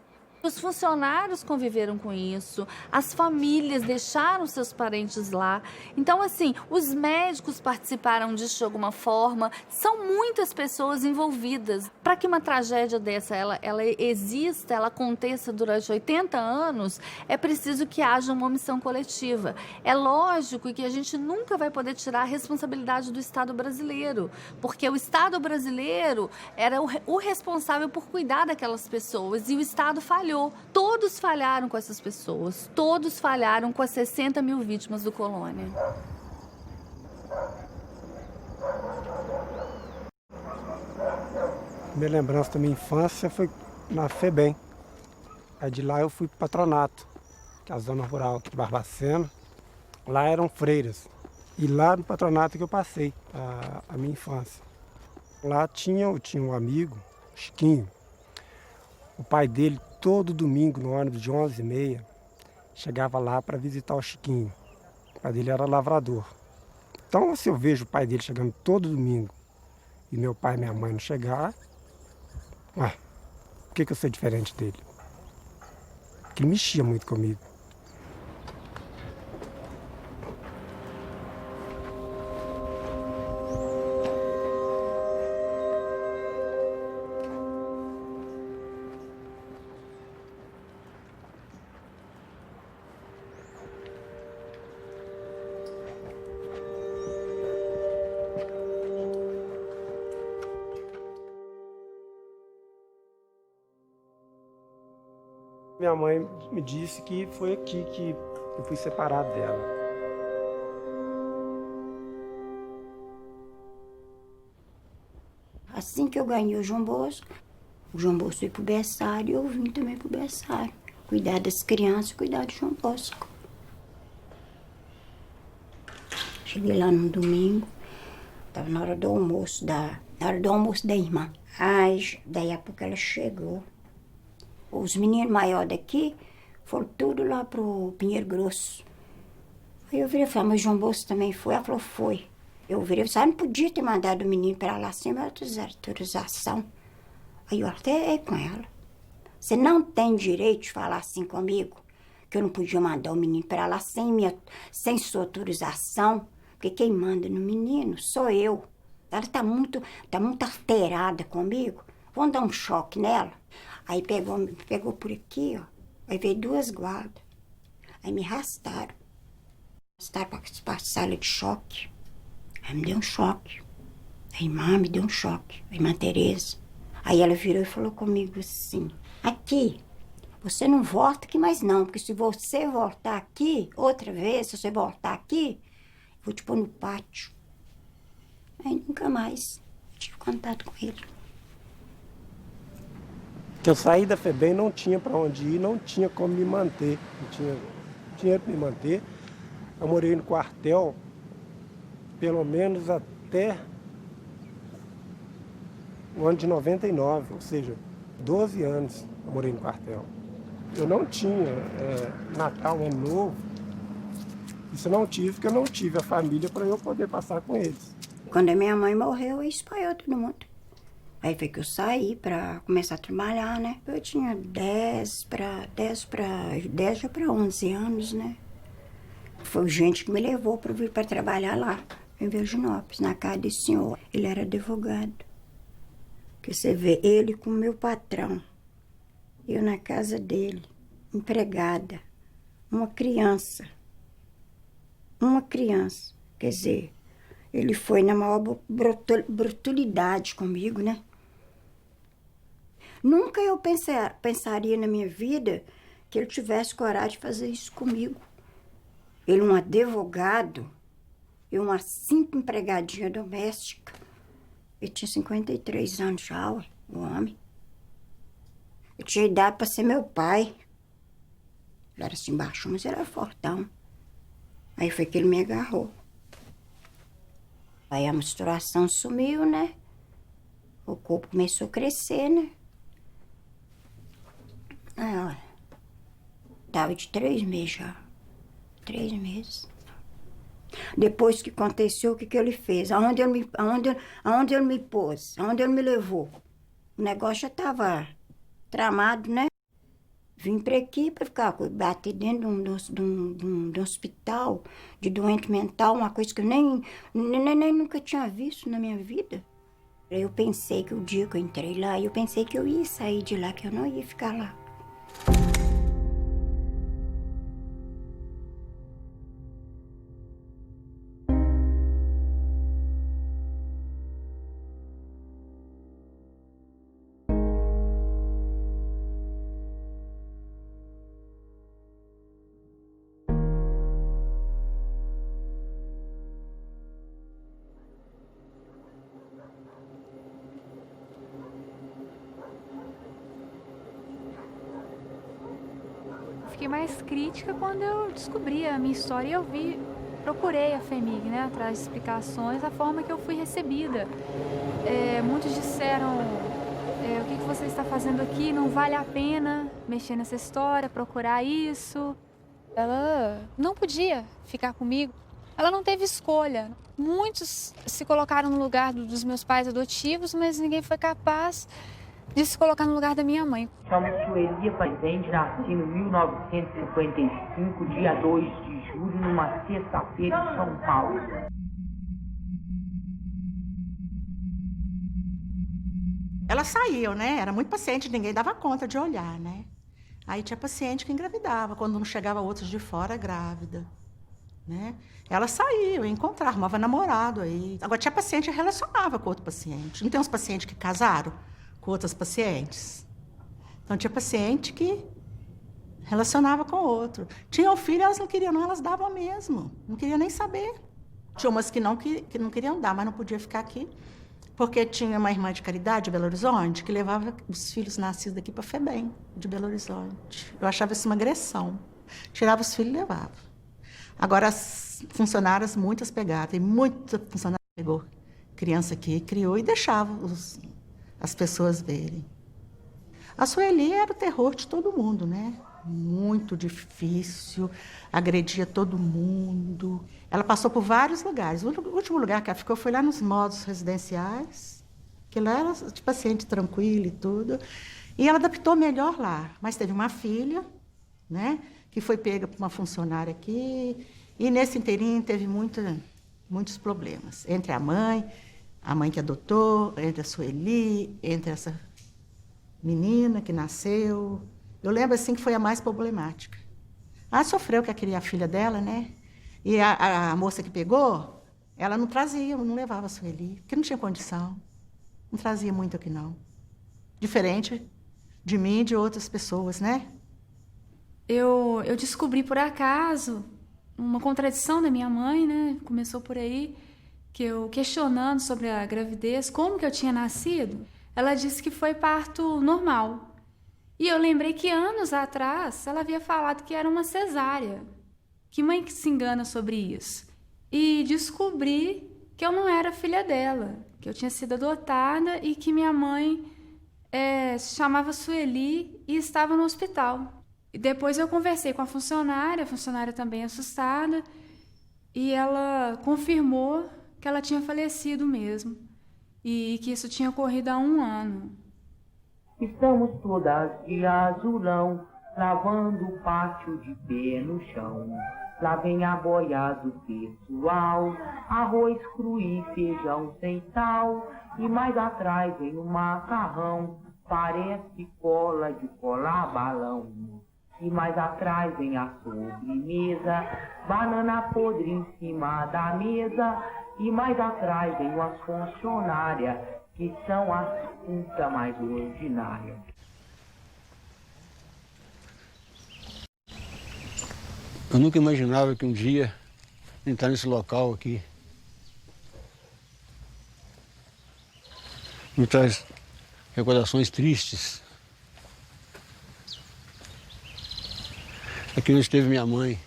S5: Os funcionários conviveram com isso, as famílias deixaram seus parentes lá. Então, assim, os médicos participaram disso de alguma forma. São muitas pessoas envolvidas. Para que uma tragédia dessa ela exista, ela aconteça durante 80 anos, é preciso que haja uma omissão coletiva. É lógico que a gente nunca vai poder tirar a responsabilidade do Estado brasileiro, porque o Estado brasileiro era o responsável por cuidar daquelas pessoas e o Estado falhou. Todos falharam com essas pessoas, todos falharam com as 60 mil vítimas do Colônia.
S17: Minha lembrança da minha infância foi na FEBEM. Aí de lá eu fui para o patronato, que é a zona rural aqui de Barbacena. Lá eram freiras. E lá no patronato que eu passei a minha infância. Lá eu tinha um amigo, Chiquinho. O pai dele, todo domingo, no ônibus de 11h30, chegava lá para visitar o Chiquinho. O pai dele era lavrador. Então, se eu vejo o pai dele chegando todo domingo e meu pai e minha mãe não chegar, por que eu sou diferente dele? Porque ele mexia muito comigo. Minha mãe me disse que foi aqui que eu fui separado dela.
S18: Assim que eu ganhei o João Bosco foi pro berçário e eu vim também pro berçário. Cuidar das crianças e cuidar do João Bosco. Cheguei lá no domingo, estava na hora do almoço da irmã. Aí, daí a pouco ela chegou. Os meninos maiores daqui foram tudo lá pro Pinheiro Grosso. Aí eu virei e falei, mas o João Bosco também foi? Ela falou, foi. Eu virei e falei, não podia ter mandado o menino para lá sem autorização. Aí eu até com ela. Você não tem direito de falar assim comigo, que eu não podia mandar o menino para lá sem sua autorização, porque quem manda no menino sou eu. Ela tá muito alterada comigo. Vamos dar um choque nela. Aí pegou por aqui, ó. Aí veio 2 guardas. Aí me arrastaram. Para a sala de choque. Aí me deu um choque. A irmã me deu um choque. A irmã Tereza. Aí ela virou e falou comigo assim, aqui, você não volta aqui mais não, porque se você voltar aqui, outra vez, se você voltar aqui, eu vou te pôr no pátio. Aí nunca mais tive contato com ele.
S17: Eu saí da FEBEM, não tinha para onde ir, não tinha como me manter, não tinha dinheiro para me manter. Eu morei no quartel pelo menos até o ano de 99, ou seja, 12 anos eu morei no quartel. Eu não tinha Natal, Ano Novo, isso eu não tive, porque eu não tive a família para eu poder passar com eles.
S18: Quando a minha mãe morreu, espalhou todo mundo. Aí foi que eu saí para começar a trabalhar, né? Eu tinha 10 já para 11 anos, né? Foi gente que me levou para vir para trabalhar lá, em Virginópolis, na casa desse senhor. Ele era advogado. Que você vê ele com o meu patrão, eu na casa dele, empregada, uma criança. Quer dizer, ele foi na maior brutalidade comigo, né? Nunca eu pensaria na minha vida que ele tivesse coragem de fazer isso comigo. Ele, um advogado, eu, uma simples empregadinha doméstica. Ele tinha 53 anos já, o homem. Eu tinha idade para ser meu pai. Ele era assim baixo, mas ele era fortão. Aí foi que ele me agarrou. Aí a menstruação sumiu, né? O corpo começou a crescer, né? Aí, olha, tava de 3 meses já. 3 meses. Depois que aconteceu, o que ele fez? Aonde ele me pôs? Aonde ele me levou? O negócio já estava tramado, né? Vim para aqui para ficar bater dentro de um hospital de doente mental, uma coisa que eu nem nunca tinha visto na minha vida. Eu pensei que o dia que eu entrei lá, eu pensei que eu ia sair de lá, que eu não ia ficar lá.
S19: Fiquei mais crítica quando eu descobri a minha história e procurei a FEMIG, né, atrás de explicações, a forma que eu fui recebida. Muitos disseram, o que você está fazendo aqui, não vale a pena mexer nessa história, procurar isso. Ela não podia ficar comigo, ela não teve escolha. Muitos se colocaram no lugar dos meus pais adotivos, mas ninguém foi capaz de se colocar no lugar da minha mãe.
S20: Chamo Sueli Aparecente, nasci em 1955, dia 2 de julho, numa sexta-feira em São Paulo.
S2: Elas saíam, né? Era muito paciente, ninguém dava conta de olhar, né? Aí tinha paciente que engravidava, quando não chegava outros de fora grávida, né? Elas saíam, encontravam, arrumava namorado aí. Agora tinha paciente que relacionava com outro paciente. Não tem uns pacientes que casaram com outras pacientes? Então tinha paciente que relacionava com o outro. Tinham filho, elas não queriam, não, elas davam mesmo. Não queriam nem saber. Tinha umas que não queriam dar, mas não podia ficar aqui. Porque tinha uma irmã de caridade de Belo Horizonte que levava os filhos nascidos daqui para FEBEM, de Belo Horizonte. Eu achava isso uma agressão. Tirava os filhos e levava. Agora, as funcionárias, muitas pegaram. Tem muita funcionária que pegou criança aqui, criou e deixava as pessoas verem. A Sueli era o terror de todo mundo, né? Muito difícil, agredia todo mundo. Ela passou por vários lugares. O último lugar que ela ficou foi lá nos modos residenciais, que lá era de paciente tranquilo e tudo. E ela adaptou melhor lá. Mas teve uma filha, né, que foi pega por uma funcionária aqui. E nesse inteirinho teve muitos problemas. Entre a mãe que adotou, entre a Sueli, entre essa menina que nasceu. Eu lembro assim que foi a mais problemática. Ela sofreu que queria a filha dela, né? E a moça que pegou, ela não trazia, não levava a Sueli, porque não tinha condição. Não trazia muito aqui, não. Diferente de mim e de outras pessoas, né?
S19: Eu descobri por acaso uma contradição da minha mãe, né? Começou por aí, que eu questionando sobre a gravidez, como que eu tinha nascido, ela disse que foi parto normal. E eu lembrei que anos atrás ela havia falado que era uma cesárea. Que mãe que se engana sobre isso? E descobri que eu não era filha dela, que eu tinha sido adotada e que minha mãe se chamava Sueli e estava no hospital. E depois eu conversei com a funcionária também assustada, e ela confirmou que ela tinha falecido mesmo, e que isso tinha ocorrido há 1 ano.
S20: Estamos todas de azulão, lavando o pátio de pé no chão. Lá vem a boiada do pessoal, arroz cru e feijão sem sal. E mais atrás vem o macarrão, parece cola de colar balão. E mais atrás vem a sobremesa, banana podre em cima da mesa. E mais atrás vem as funcionárias, que são as putas mais ordinárias.
S7: Eu nunca imaginava que um dia entrar nesse local aqui me traz recordações tristes. Aqui onde esteve minha mãe.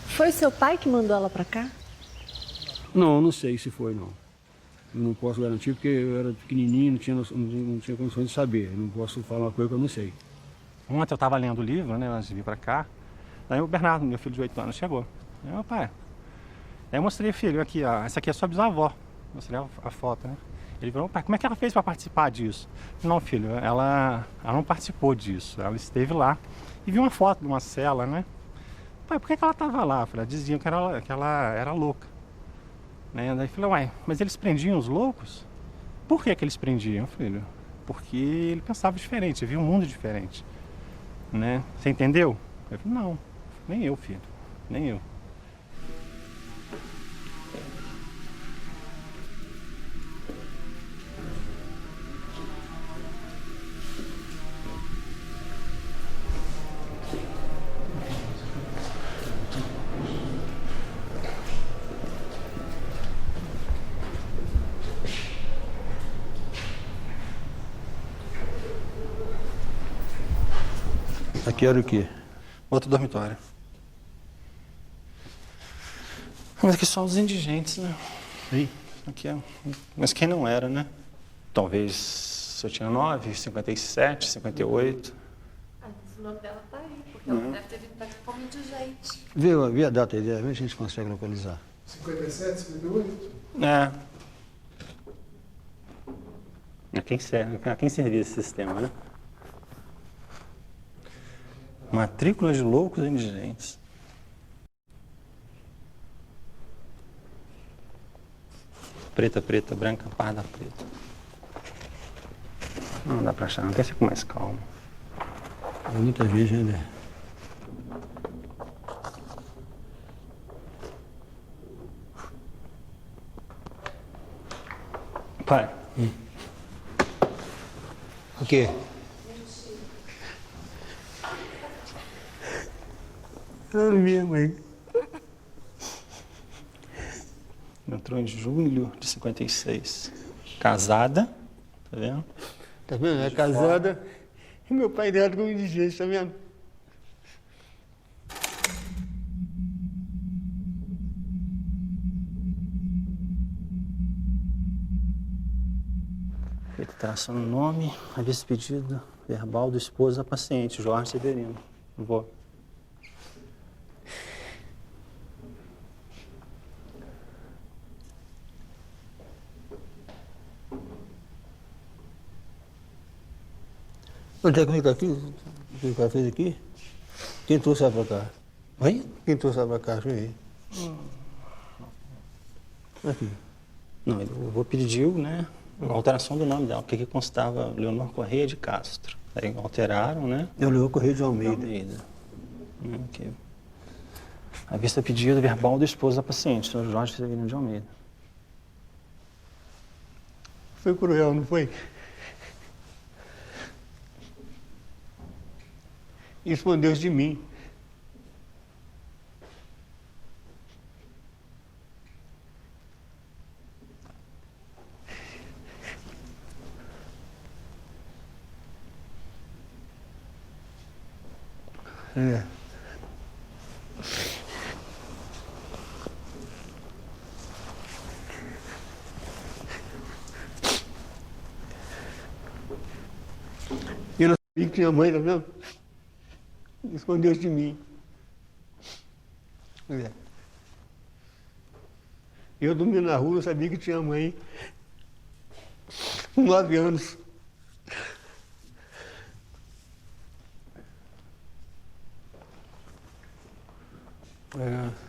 S12: Foi seu pai que mandou ela pra cá?
S7: Não sei se foi, não. Eu não posso garantir porque eu era pequenininho, não tinha condições de saber. Eu não posso falar uma coisa que eu não sei.
S21: Ontem eu estava lendo o livro, né, antes de vir para cá. Daí o Bernardo, meu filho de 8 anos, chegou. Aí, meu pai, aí eu mostrei, filho, aqui, ó, essa aqui é sua bisavó. Mostrei a foto, né? Ele falou, pai, como é que ela fez para participar disso? Não, filho, ela não participou disso. Ela esteve lá e viu uma foto de uma cela, né? Pai, por que ela estava lá? Eu falei, diziam que ela era louca. Né? Daí eu falei, uai, mas eles prendiam os loucos? Por que eles prendiam, filho? Porque ele pensava diferente, via um mundo diferente. Né? Você entendeu? Eu falei, não, nem eu, filho, nem eu.
S7: Aqui era o quê?
S21: Outro dormitório. Mas aqui só os indigentes, né?
S7: Sim.
S21: Aqui é... Mas quem não era, né? Talvez eu tinha 9, 57, 58.
S12: Esse nome dela tá aí, porque ela deve ter vindo pra cá como indigente.
S7: Vê a data aí, vê se a gente consegue localizar.
S22: 57, 58?
S21: É. A quem servia esse sistema, né? Matrícula de loucos e indigentes. Preta, preta, branca, parda, preta. Não dá pra achar, não. Quer ser com mais calma.
S7: É muita gente, né?
S21: Pai.
S11: O quê? Minha mãe.
S21: Entrou em julho de 56. Casada, tá vendo?
S11: Tá vendo? É casada. E meu pai dela como indigente, tá vendo?
S21: Reiteração no nome, aviso pedido verbal do esposo da paciente, Jorge Severino. Vou.
S11: Onde é que fica aqui? O que o cara fez aqui? Quem trouxe ela pra cá?
S21: Oi?
S11: Quem trouxe ela pra cá? Deixa eu ver. Aqui.
S21: Não, eu vou pedir, né, a alteração do nome dela, porque aqui constava Leonor Correia de Castro. Aí alteraram, né?
S11: Eu Leonor Correia de Almeida.
S21: Ok. A vista pedido verbal do esposo da paciente, Sr. Jorge Severino de Almeida.
S11: Foi cruel, não foi? Escondeu-se de mim. É. Eu não sabia que tinha mãe, tá vendo? Escondeu-se de mim. É. Eu dormia na rua, eu sabia que tinha mãe. Com 9 anos. É.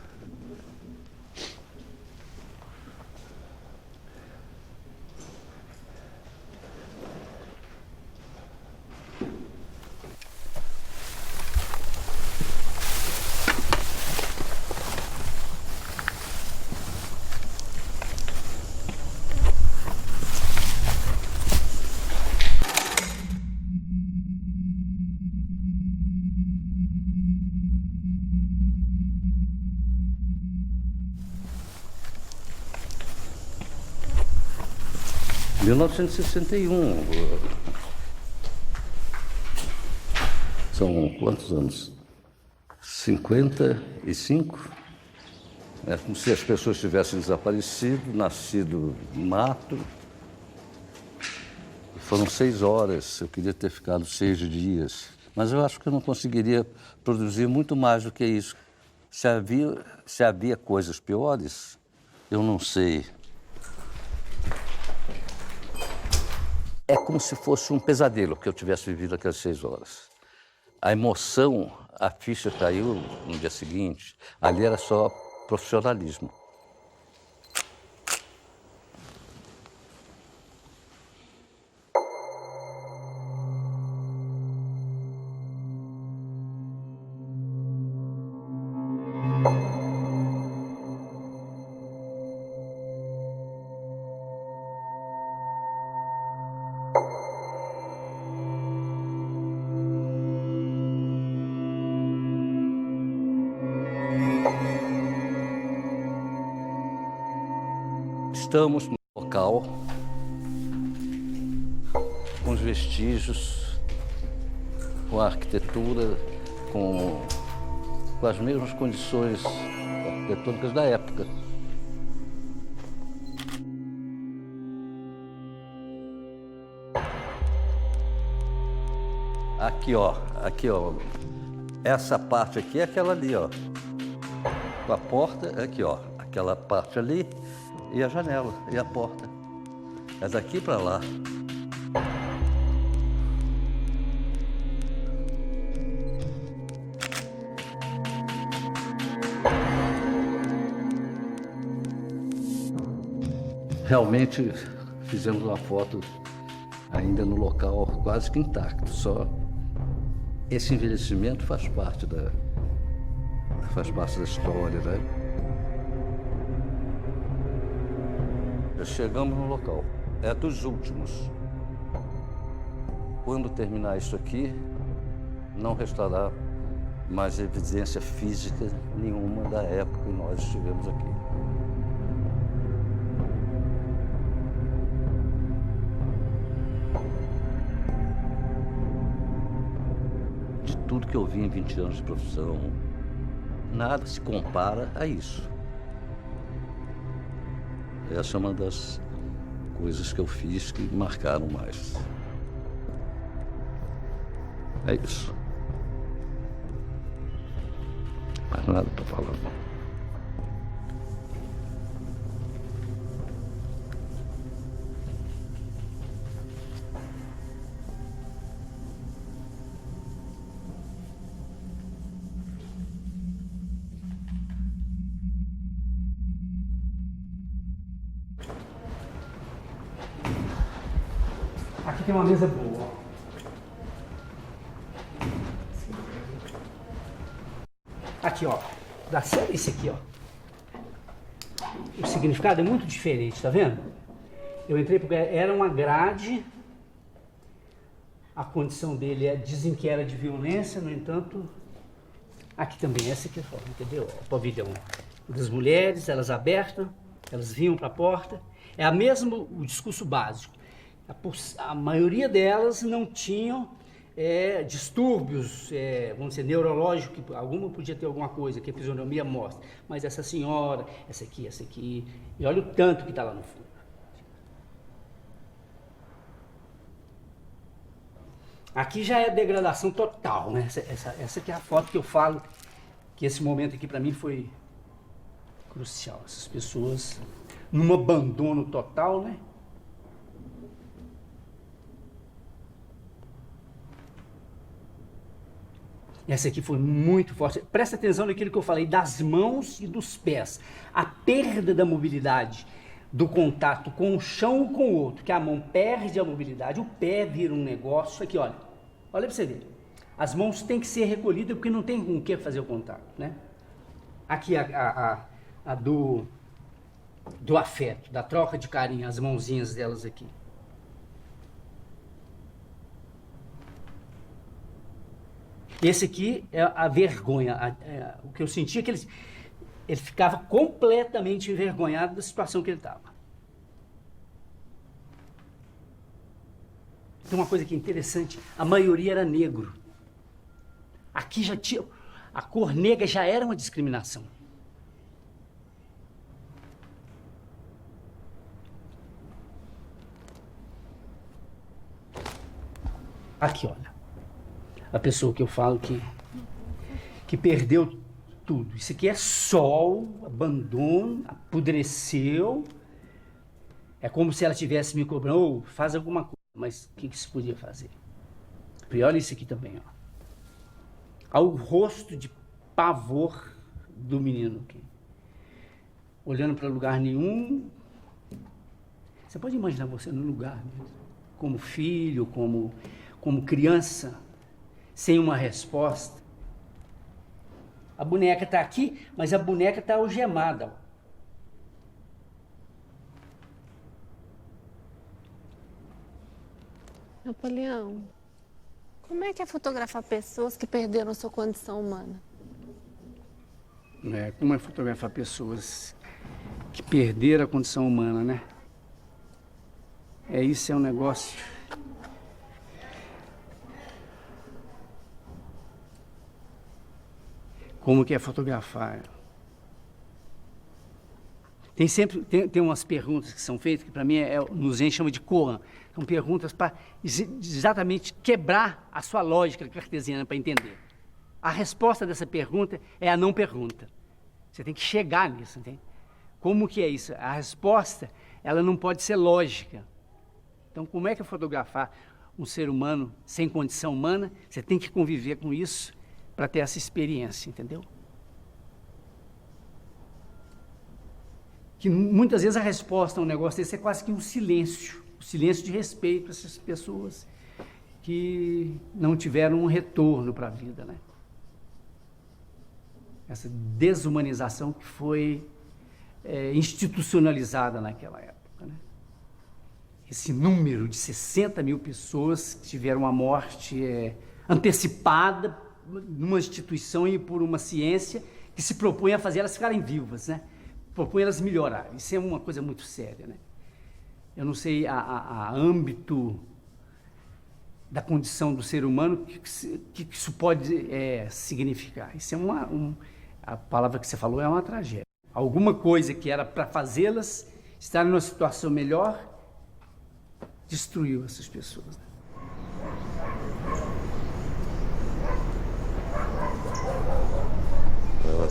S1: Em 1961, são quantos anos? 55? É como se as pessoas tivessem desaparecido, nascido no mato. Foram 6 horas, eu queria ter ficado 6 dias. Mas eu acho que eu não conseguiria produzir muito mais do que isso. Se havia coisas piores, eu não sei. É como se fosse um pesadelo que eu tivesse vivido aquelas 6 horas. A emoção, a ficha caiu no dia seguinte, ali era só profissionalismo. Estamos no local com os vestígios, com a arquitetura, com as mesmas condições arquitetônicas da época. Aqui ó, essa parte aqui é aquela ali, ó. A porta, aqui ó, aquela parte ali. E a janela, e a porta. É daqui para lá. Realmente fizemos uma foto ainda no local quase que intacto. Só esse envelhecimento faz parte da história, né? Chegamos no local. é dos últimos. Quando terminar isso aqui, não restará mais evidência física nenhuma da época que nós estivemos aqui. De tudo que eu vi em 20 anos de profissão, nada se compara a isso. Essa é uma das coisas que eu fiz que marcaram mais. É isso. Mais nada para falar.
S11: Aqui tem uma mesa boa, ó. Aqui, ó. Da série esse aqui, ó. O significado é muito diferente, tá vendo? Eu entrei porque era uma grade. A condição dele dizem que era de violência, no entanto, aqui também, essa aqui é a forma, entendeu? O pavilhão das mulheres, elas abertas, elas vinham para a porta. É a mesmo o discurso básico. A maioria delas não tinham distúrbios, vamos dizer, neurológicos, alguma podia ter alguma coisa que a fisionomia mostra, mas essa senhora, essa aqui, e olha o tanto que está lá no fundo. Aqui já é degradação total, né? Essa aqui é a foto que eu falo, que esse momento aqui para mim foi crucial. Essas pessoas num abandono total, né? Essa aqui foi muito forte. Presta atenção naquilo que eu falei, das mãos e dos pés. A perda da mobilidade, do contato com o chão ou com o outro, que a mão perde a mobilidade, o pé vira um negócio. Aqui, olha. Olha para você ver. As mãos têm que ser recolhidas porque não tem com o que fazer o contato, né? Aqui a do afeto, da troca de carinho, as mãozinhas delas aqui. Esse aqui é a vergonha. O que eu sentia é que ele ficava completamente envergonhado da situação que ele estava. Tem uma coisa que é interessante, a maioria era negro. Aqui já tinha... A cor negra já era uma discriminação. Aqui, olha. A pessoa que eu falo que perdeu tudo. Isso aqui é sol, abandono, apodreceu. É como se ela tivesse me cobrando, ou faz alguma coisa. Mas o que se podia fazer? E olha isso aqui também, ó. Ao rosto de pavor do menino aqui. Olhando para lugar nenhum. Você pode imaginar você no lugar mesmo, como filho, como criança, sem uma resposta. A boneca está aqui, mas a boneca está algemada.
S12: Napoleão, como é que é fotografar pessoas que perderam sua condição humana?
S11: Como é fotografar pessoas que perderam a condição humana, né? Isso é um negócio... Como que é fotografar? Tem umas perguntas que são feitas, que para mim nos chama de koan. São perguntas para exatamente quebrar a sua lógica cartesiana para entender. A resposta dessa pergunta é a não pergunta. Você tem que chegar nisso, entende? Como que é isso? A resposta, ela não pode ser lógica. Então, como é que é fotografar um ser humano sem condição humana? Você tem que conviver com isso para ter essa experiência, entendeu? Que muitas vezes a resposta a um negócio desse é quase que um silêncio de respeito a essas pessoas que não tiveram um retorno para a vida, né? Essa desumanização que foi institucionalizada naquela época, né? esse número de 60 mil pessoas que tiveram uma morte antecipada numa instituição e por uma ciência que se propõe a fazer elas ficarem vivas, né? Propõe elas melhorarem. Isso é uma coisa muito séria, né? Eu não sei a âmbito da condição do ser humano que isso pode significar. Isso é a palavra que você falou é uma tragédia. Alguma coisa que era para fazê-las estarem numa situação melhor destruiu essas pessoas, né?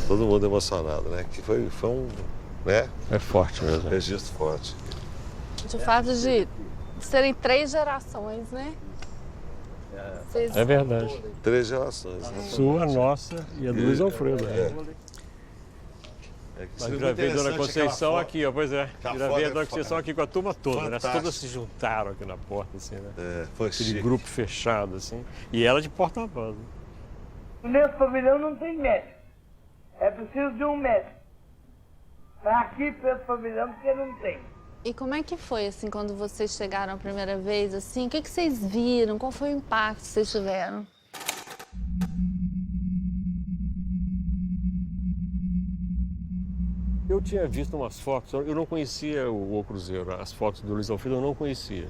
S8: Todo mundo emocionado, né? Que foi um, né?
S21: É forte mesmo.
S8: Registro forte.
S12: De fato de serem 3 gerações, né?
S21: É verdade.
S8: 3 gerações. Né?
S21: Sua, nossa e a do Luiz Alfredo. Mas gravei Dona Conceição aqui, ó, pois é. Gravei a Dona Conceição aqui com a turma toda, né? Todas se juntaram aqui na porta, assim, né?
S8: Foi
S21: aquele
S8: chique.
S21: grupo fechado, assim. E ela de porta-voz.
S9: No meu pavilhão não tem médico. É preciso de um médico. Tá aqui pelo pavilhão porque não tem.
S12: E como é que foi, assim, quando vocês chegaram a primeira vez, assim? O que vocês viram? Qual foi o impacto que vocês tiveram?
S21: Eu tinha visto umas fotos, eu não conhecia o Cruzeiro, as fotos do Luiz Alfredo eu não conhecia.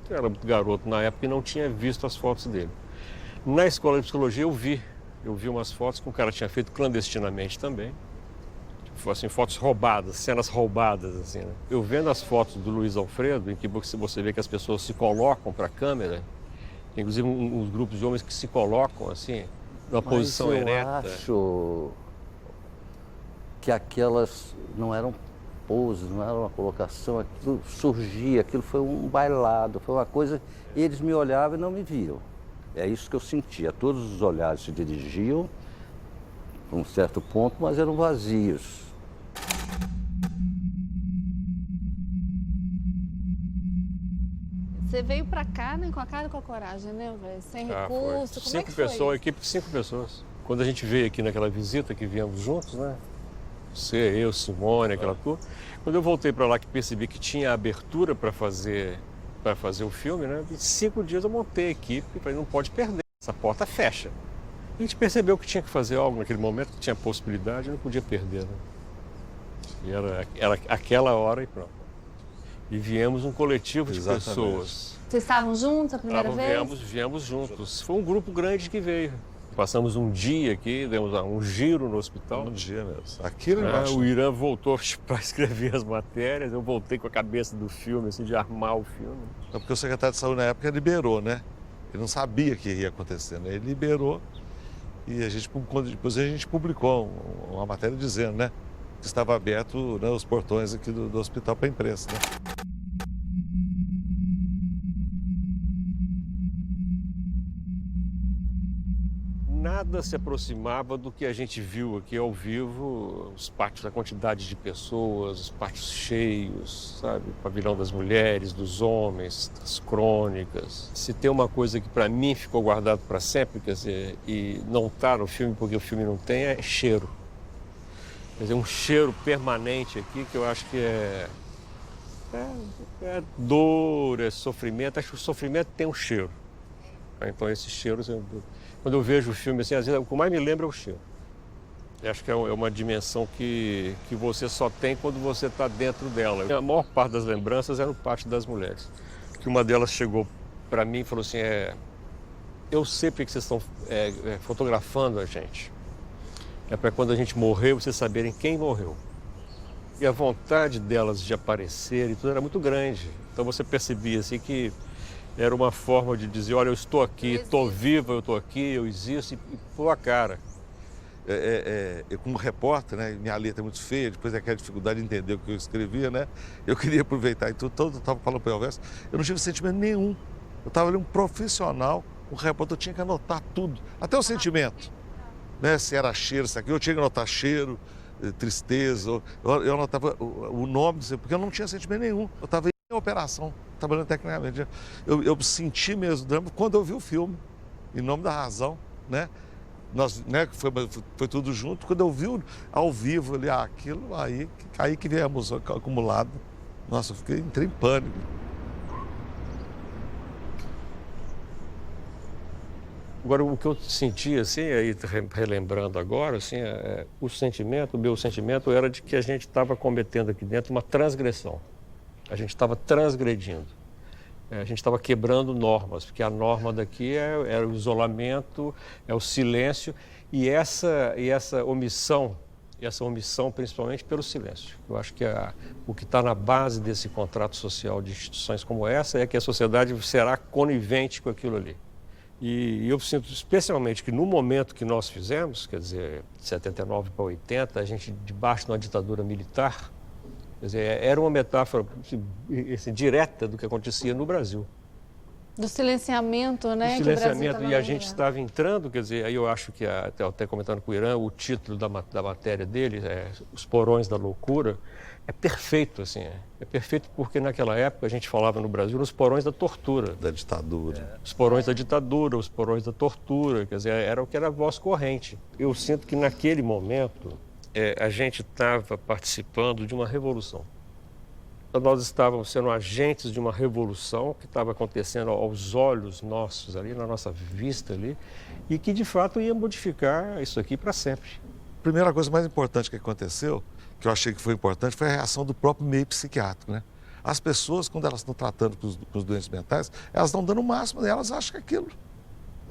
S21: Eu era muito garoto na época e não tinha visto as fotos dele. Na escola de psicologia eu vi umas fotos que o cara tinha feito clandestinamente também. Tipo, assim, fotos roubadas, cenas roubadas, assim, né? Eu vendo as fotos do Luiz Alfredo, em que você vê que as pessoas se colocam para a câmera, tem inclusive uns grupos de homens que se colocam, assim, numa posição ereta.
S1: Eu acho que aquelas não eram poses, não era uma colocação, aquilo surgia, aquilo foi um bailado, foi uma coisa, eles me olhavam e não me viam. É isso que eu sentia, todos os olhares se dirigiam a um certo ponto, mas eram vazios.
S12: Você veio pra cá, né, com a cara e com a coragem, né, velho? Sem recurso, como é que foi?
S21: 5 pessoas, equipe de 5 pessoas. Quando a gente veio aqui naquela visita que viemos juntos, né? Você, eu, Simone, aquela turma. Quando eu voltei para lá que percebi que tinha abertura para fazer o filme, né? Em 5 dias eu montei a equipe e falei, não pode perder, essa porta fecha. A gente percebeu que tinha que fazer algo naquele momento, que tinha possibilidade, não podia perder, né? E era aquela hora e pronto. E viemos um coletivo de pessoas.
S12: Vocês estavam juntos a primeira vez?
S21: Viemos juntos. Foi um grupo grande que veio. Passamos um dia aqui, demos um giro no hospital.
S8: Um dia mesmo. Aqui no embaixo.
S21: O Irã voltou para escrever as matérias, eu voltei com a cabeça do filme, assim, de armar o filme.
S8: É porque o secretário de saúde na época liberou, né? Ele não sabia o que ia acontecer, né? Ele liberou e depois a gente publicou uma matéria dizendo, né? Que estava aberto, né, os portões aqui do hospital para a imprensa, né?
S21: Nada se aproximava do que a gente viu aqui ao vivo, os pátios, a quantidade de pessoas, os pátios cheios, sabe? O pavilhão das mulheres, dos homens, das crônicas. Se tem uma coisa que para mim ficou guardado para sempre, quer dizer, e não está no filme porque o filme não tem, é cheiro. Quer dizer, um cheiro permanente aqui que eu acho que é dor, é sofrimento. Acho que o sofrimento tem um cheiro. Então esses cheiros... Quando eu vejo o filme, assim, às vezes, o que mais me lembra é o cheiro. Eu acho que é uma dimensão que você só tem quando você está dentro dela. A maior parte das lembranças é no pátio das mulheres. Que uma delas chegou para mim e falou assim, eu sei porque vocês estão fotografando a gente. É para quando a gente morrer, vocês saberem quem morreu. E a vontade delas de aparecer e tudo era muito grande. Então você percebia assim que era uma forma de dizer, olha, eu estou aqui, estou viva, eu estou aqui, eu existo, e pôr a cara.
S8: Eu como repórter, né, minha letra é muito feia, depois aquela dificuldade de entender o que eu escrevia, né? Eu queria aproveitar e tudo, eu estava falando para o Elvésio, eu não tive sentimento nenhum. Eu estava ali um profissional, um repórter, eu tinha que anotar tudo, até o sentimento. Né? Se era cheiro, se aquilo, eu tinha que anotar cheiro, tristeza, eu anotava o nome, porque eu não tinha sentimento nenhum. Eu estava em operação, trabalhando tecnicamente. Eu senti mesmo drama quando eu vi o filme, Em Nome da Razão, né? Nós, né, foi tudo junto. Quando eu vi ao vivo ali, aquilo, aí que viemos acumulado. Nossa, entrei em pânico.
S10: Agora, o que eu senti, assim, aí relembrando agora, assim, o meu sentimento era de que a gente estava cometendo aqui dentro uma transgressão. A gente estava transgredindo. A gente estava quebrando normas, porque a norma daqui é o isolamento, é o silêncio e essa omissão principalmente pelo silêncio. Eu acho que o que está na base desse contrato social de instituições como essa é que a sociedade será conivente com aquilo ali. E eu sinto especialmente que no momento que nós fizemos, quer dizer, de 79 para 80, a gente debaixo de uma ditadura militar, quer dizer, era uma metáfora assim, direta do que acontecia no Brasil.
S12: Do silenciamento, né?
S10: Do silenciamento, e a gente estava entrando, quer dizer, aí eu acho que, até comentando com o Irã, o título da matéria dele, Os Porões da Loucura, é perfeito, assim, é perfeito porque naquela época a gente falava no Brasil nos porões da tortura.
S8: Da ditadura.
S10: Os porões da ditadura, os porões da tortura, quer dizer, era o que era a voz corrente. Eu sinto que naquele momento a gente estava participando de uma revolução. Nós estávamos sendo agentes de uma revolução que estava acontecendo aos olhos nossos ali, na nossa vista ali, e que de fato ia modificar isso aqui para sempre.
S8: A primeira coisa mais importante que aconteceu, que eu achei que foi importante, foi a reação do próprio meio psiquiátrico, né? As pessoas, quando elas estão tratando com os doentes mentais, elas estão dando o máximo, elas acham que é aquilo.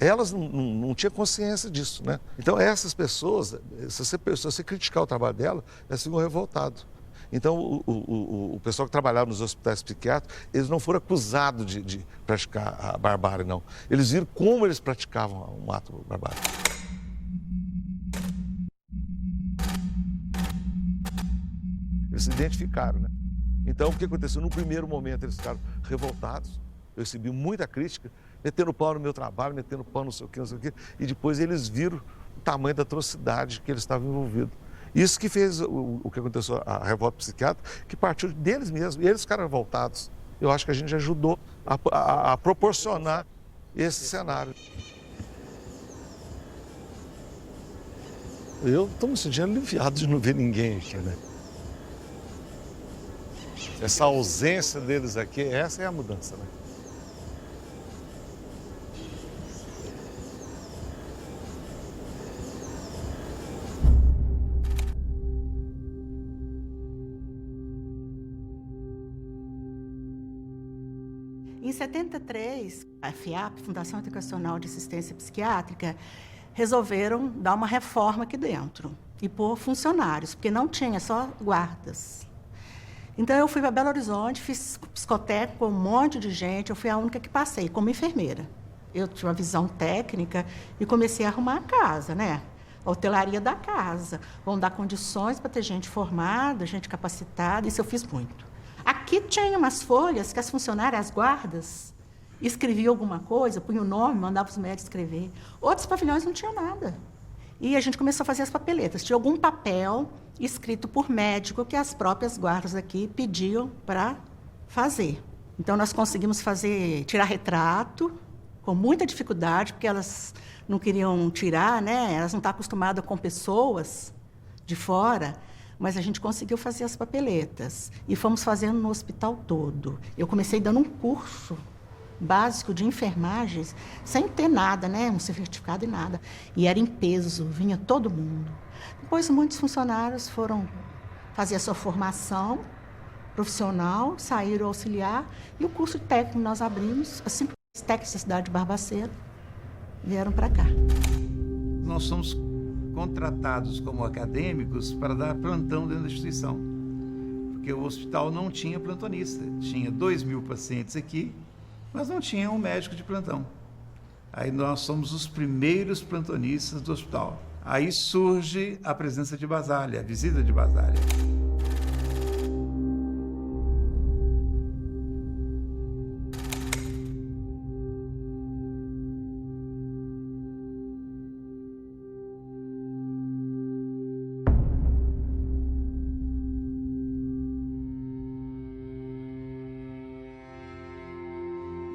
S8: Elas não tinham consciência disso, né? Então, essas pessoas, se você criticar o trabalho delas, elas ficam revoltadas. Então, o pessoal que trabalhava nos hospitais psiquiátricos, eles não foram acusados de praticar a barbárie, não. Eles viram como eles praticavam um ato barbário. Eles se identificaram, né? Então, o que aconteceu? No primeiro momento, eles ficaram revoltados. Eu recebi muita crítica, metendo pau no meu trabalho, metendo pau não sei o quê, e depois eles viram o tamanho da atrocidade que eles estavam envolvidos. Isso que fez o que aconteceu, a revolta psiquiátrica, que partiu deles mesmos, e eles ficaram revoltados. Eu acho que a gente ajudou a proporcionar esse cenário. Eu estou me sentindo aliviado de não ver ninguém aqui, né? Essa ausência deles aqui, essa é a mudança, né?
S2: Em 73, a FIAP, Fundação Educacional de Assistência Psiquiátrica, resolveram dar uma reforma aqui dentro e pôr funcionários, porque não tinha, só guardas. Então, eu fui para Belo Horizonte, fiz psicotécnico com um monte de gente, eu fui a única que passei, como enfermeira. Eu tinha uma visão técnica e comecei a arrumar a casa, né? A hotelaria da casa. Vão dar condições para ter gente formada, gente capacitada, isso eu fiz muito. Aqui tinha umas folhas que as funcionárias, as guardas, escreviam alguma coisa, punham o nome, mandavam os médicos escrever. Outros pavilhões não tinham nada. E a gente começou a fazer as papeletas. Tinha algum papel escrito por médico que as próprias guardas aqui pediam para fazer. Então, nós conseguimos tirar retrato, com muita dificuldade, porque elas não queriam tirar, né? Elas não estão acostumadas com pessoas de fora. Mas a gente conseguiu fazer as papeletas e fomos fazendo no hospital todo. Eu comecei dando um curso básico de enfermagens, sem ter nada, né? Um certificado e nada. E era em peso, vinha todo mundo. Depois, muitos funcionários foram fazer a sua formação profissional, saíram auxiliar, e o curso técnico nós abrimos, assim, os técnicos da cidade de Barbacena vieram para cá.
S14: Nós somos contratados como acadêmicos para dar plantão dentro da instituição, porque o hospital não tinha plantonista. Tinha 2.000 pacientes aqui, mas não tinha um médico de plantão. Aí nós somos os primeiros plantonistas do hospital. Aí surge a presença de Basália, a visita de Basália.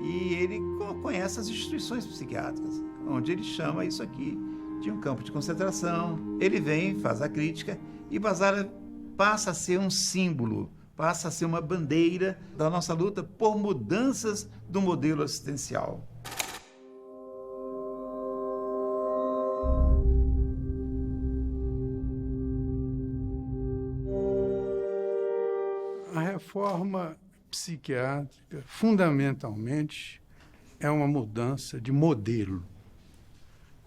S14: E ele conhece as instituições psiquiátricas, onde ele chama isso aqui de um campo de concentração. Ele vem, faz a crítica, e Basália passa a ser um símbolo passa a ser uma bandeira da nossa luta por mudanças do modelo assistencial.
S22: A reforma psiquiátrica, fundamentalmente, é uma mudança de modelo.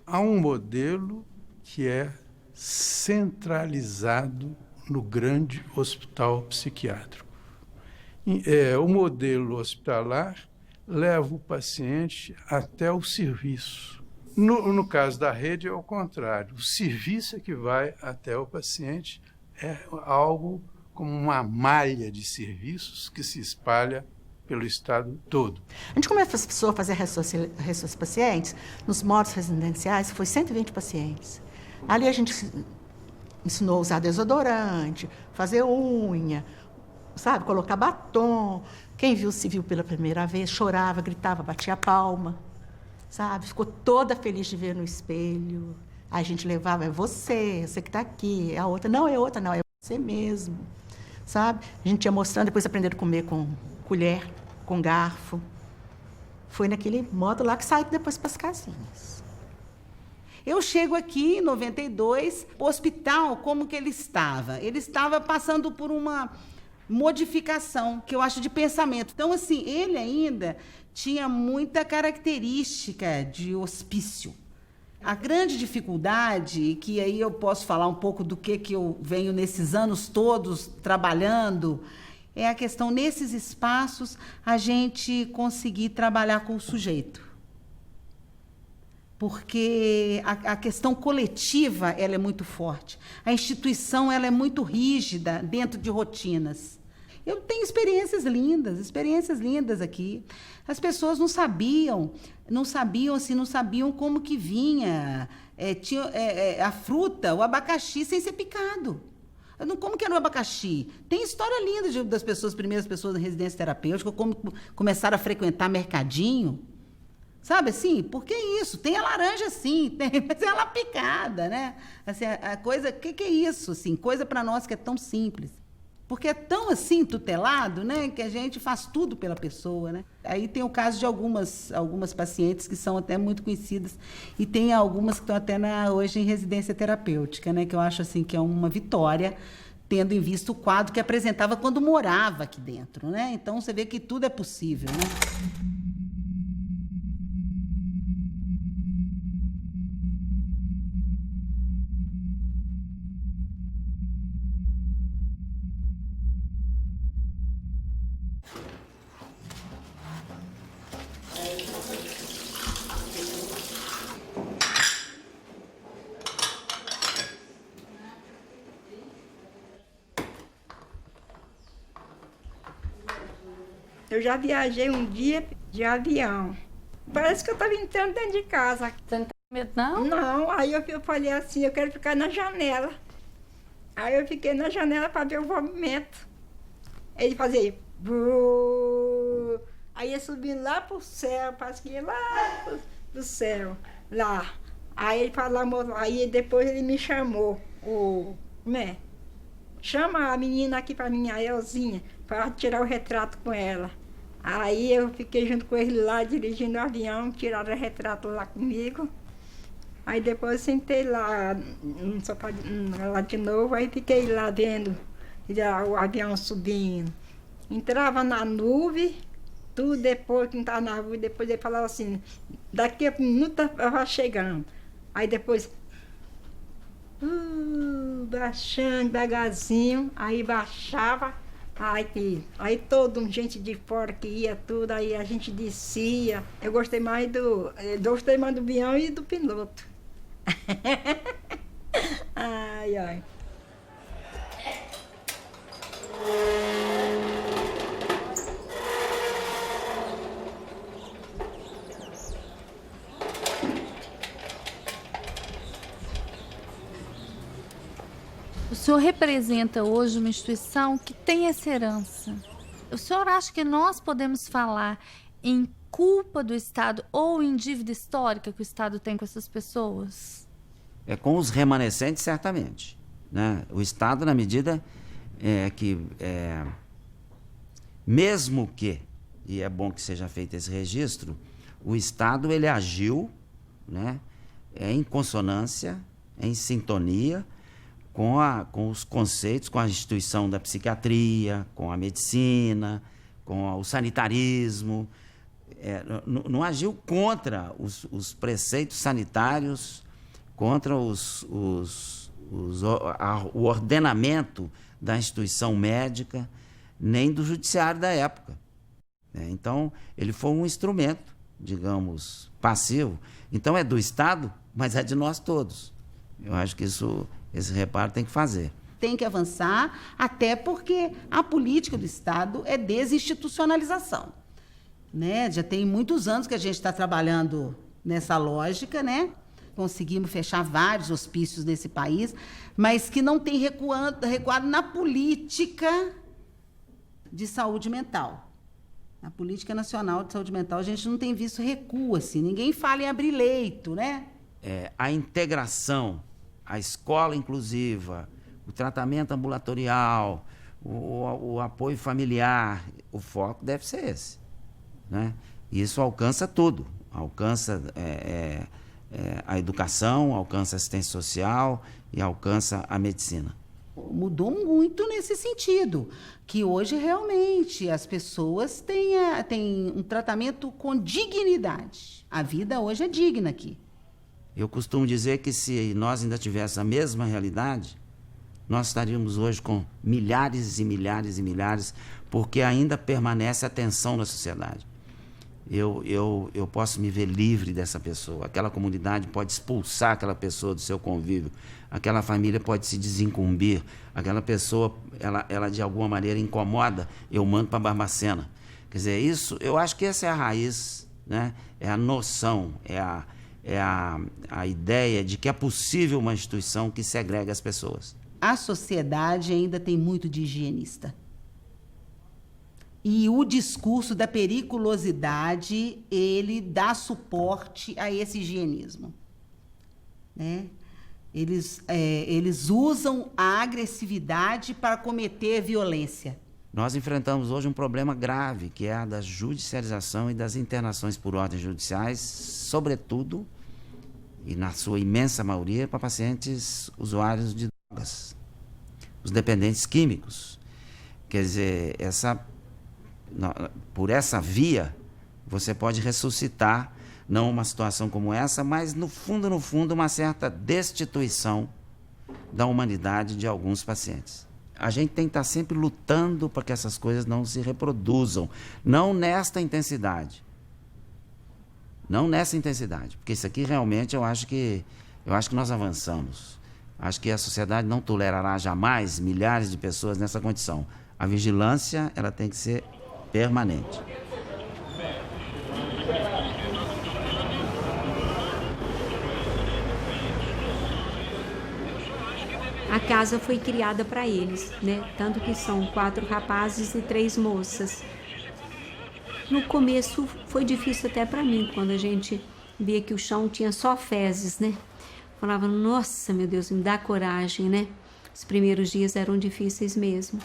S22: Há um modelo que é centralizado no grande hospital psiquiátrico. O modelo hospitalar leva o paciente até o serviço. No caso da rede, é o contrário. O serviço é que vai até o paciente, é algo como uma malha de serviços que se espalha pelo estado todo.
S2: A gente começou a fazer ressocialização pacientes, nos módulos residenciais, foi 120 pacientes. Ali a gente ensinou a usar desodorante, fazer unha, sabe, colocar batom. Quem viu se viu pela primeira vez, chorava, gritava, batia a palma, sabe? Ficou toda feliz de ver no espelho. Aí a gente levava, é você que está aqui. A outra, não é outra, não, é você mesmo, sabe? A gente ia mostrando, depois aprenderam a comer com colher, com garfo. Foi naquele modo lá que saí depois para as casinhas.
S13: Eu chego aqui em 92, o hospital, como que ele estava? Ele estava passando por uma modificação, que eu acho de pensamento. Então, assim, ele ainda tinha muita característica de hospício. A grande dificuldade, que aí eu posso falar um pouco do que eu venho nesses anos todos trabalhando, é a questão, nesses espaços, a gente conseguir trabalhar com o sujeito. Porque a questão coletiva ela é muito forte. A instituição ela é muito rígida dentro de rotinas. Eu tenho experiências lindas aqui. As pessoas não sabiam como que vinha a fruta, o abacaxi sem ser picado. Como que era o abacaxi? Tem história linda das pessoas, primeiras pessoas na residência terapêutica, como começaram a frequentar mercadinho. Sabe assim? Por que isso? Tem a laranja sim, mas ela picada, né? Assim, a coisa, o que é isso? Assim, coisa para nós que é tão simples. Porque é tão assim tutelado, né, que a gente faz tudo pela pessoa, né? Aí tem o caso de algumas pacientes que são até muito conhecidas e tem algumas que estão até hoje em residência terapêutica, né, que eu acho assim que é uma vitória, tendo em vista o quadro que apresentava quando morava aqui dentro, né? Então você vê que tudo é possível, né?
S15: Eu já viajei um dia de avião. Parece que eu estava entrando dentro de casa.
S12: Você não tem medo, não?
S15: Não, aí eu falei assim, eu quero ficar na janela. Aí eu fiquei na janela para ver o movimento. Ele fazia... Buu. Aí eu subi lá pro céu, parece que ia lá pro céu, lá. Aí ele falou, aí depois ele me chamou, né? Chama a menina aqui para mim, a Elzinha, para tirar o retrato com ela. Aí eu fiquei junto com ele lá, dirigindo o avião, tiraram o retrato lá comigo. Aí depois eu sentei lá de novo, aí fiquei lá vendo o avião subindo. Entrava na nuvem, tudo depois que estava na nuvem, depois ele falava assim, daqui a um minuto estava chegando. Aí depois, baixando devagarzinho, aí baixava. Aí todo gente de fora que ia tudo, aí a gente descia. Eu gostei mais do avião e do piloto. Ai, ai.
S5: O senhor representa hoje uma instituição que tem essa herança. O senhor acha que nós podemos falar em culpa do Estado ou em dívida histórica que o Estado tem com essas pessoas?
S23: Com os remanescentes, certamente, né? O Estado, na medida que
S3: Mesmo que, e é bom que seja feito esse registro, o Estado ele agiu, né, em consonância, em sintonia com os conceitos, com a instituição da psiquiatria, com a medicina, com o sanitarismo. Não agiu contra os preceitos sanitários, contra o ordenamento da instituição médica, nem do judiciário da época. Então, ele foi um instrumento, digamos, passivo. Então, é do Estado, mas é de nós todos. Eu acho que esse reparo tem que fazer.
S13: Tem que avançar, até porque a política do Estado é desinstitucionalização. Né? Já tem muitos anos que a gente está trabalhando nessa lógica, né? Conseguimos fechar vários hospícios nesse país, mas que não tem recuado na política de saúde mental. Na política nacional de saúde mental, a gente não tem visto recuo, assim. Ninguém fala em abrir leito, né?
S3: A integração, a escola inclusiva, o tratamento ambulatorial, o apoio familiar, o foco deve ser esse, né? Isso alcança tudo. Alcança a educação, alcança a assistência social e alcança a medicina.
S13: Mudou muito nesse sentido, que hoje realmente as pessoas têm um tratamento com dignidade. A vida hoje é digna aqui.
S3: Eu costumo dizer que se nós ainda tivéssemos a mesma realidade, nós estaríamos hoje com milhares e milhares e milhares, porque ainda permanece a tensão na sociedade. Eu posso me ver livre dessa pessoa, aquela comunidade pode expulsar aquela pessoa do seu convívio, aquela família pode se desincumbir, aquela pessoa, ela de alguma maneira incomoda, eu mando para Barbacena. Quer dizer, isso, eu acho que essa é a raiz, né? É a noção, é a ideia de que é possível uma instituição que segrega as pessoas.
S13: A sociedade ainda tem muito de higienista. E o discurso da periculosidade, ele dá suporte a esse higienismo, né? Eles usam a agressividade para cometer violência.
S3: Nós enfrentamos hoje um problema grave, que é a da judicialização e das internações por ordens judiciais, sobretudo, e na sua imensa maioria, para pacientes usuários de drogas, os dependentes químicos. Quer dizer, por essa via, você pode ressuscitar, não uma situação como essa, mas no fundo, uma certa destituição da humanidade de alguns pacientes. A gente tem que estar sempre lutando para que essas coisas não se reproduzam, não nesta intensidade. Não nessa intensidade, porque isso aqui realmente eu acho que nós avançamos. Acho que a sociedade não tolerará jamais milhares de pessoas nessa condição. A vigilância, ela tem que ser permanente.
S4: A casa foi criada para eles, né? Tanto que são 4 rapazes e 3 moças. No começo foi difícil até para mim, quando a gente via que o chão tinha só fezes, né? Falava, nossa, meu Deus, me dá coragem, né? Os primeiros dias eram difíceis mesmo.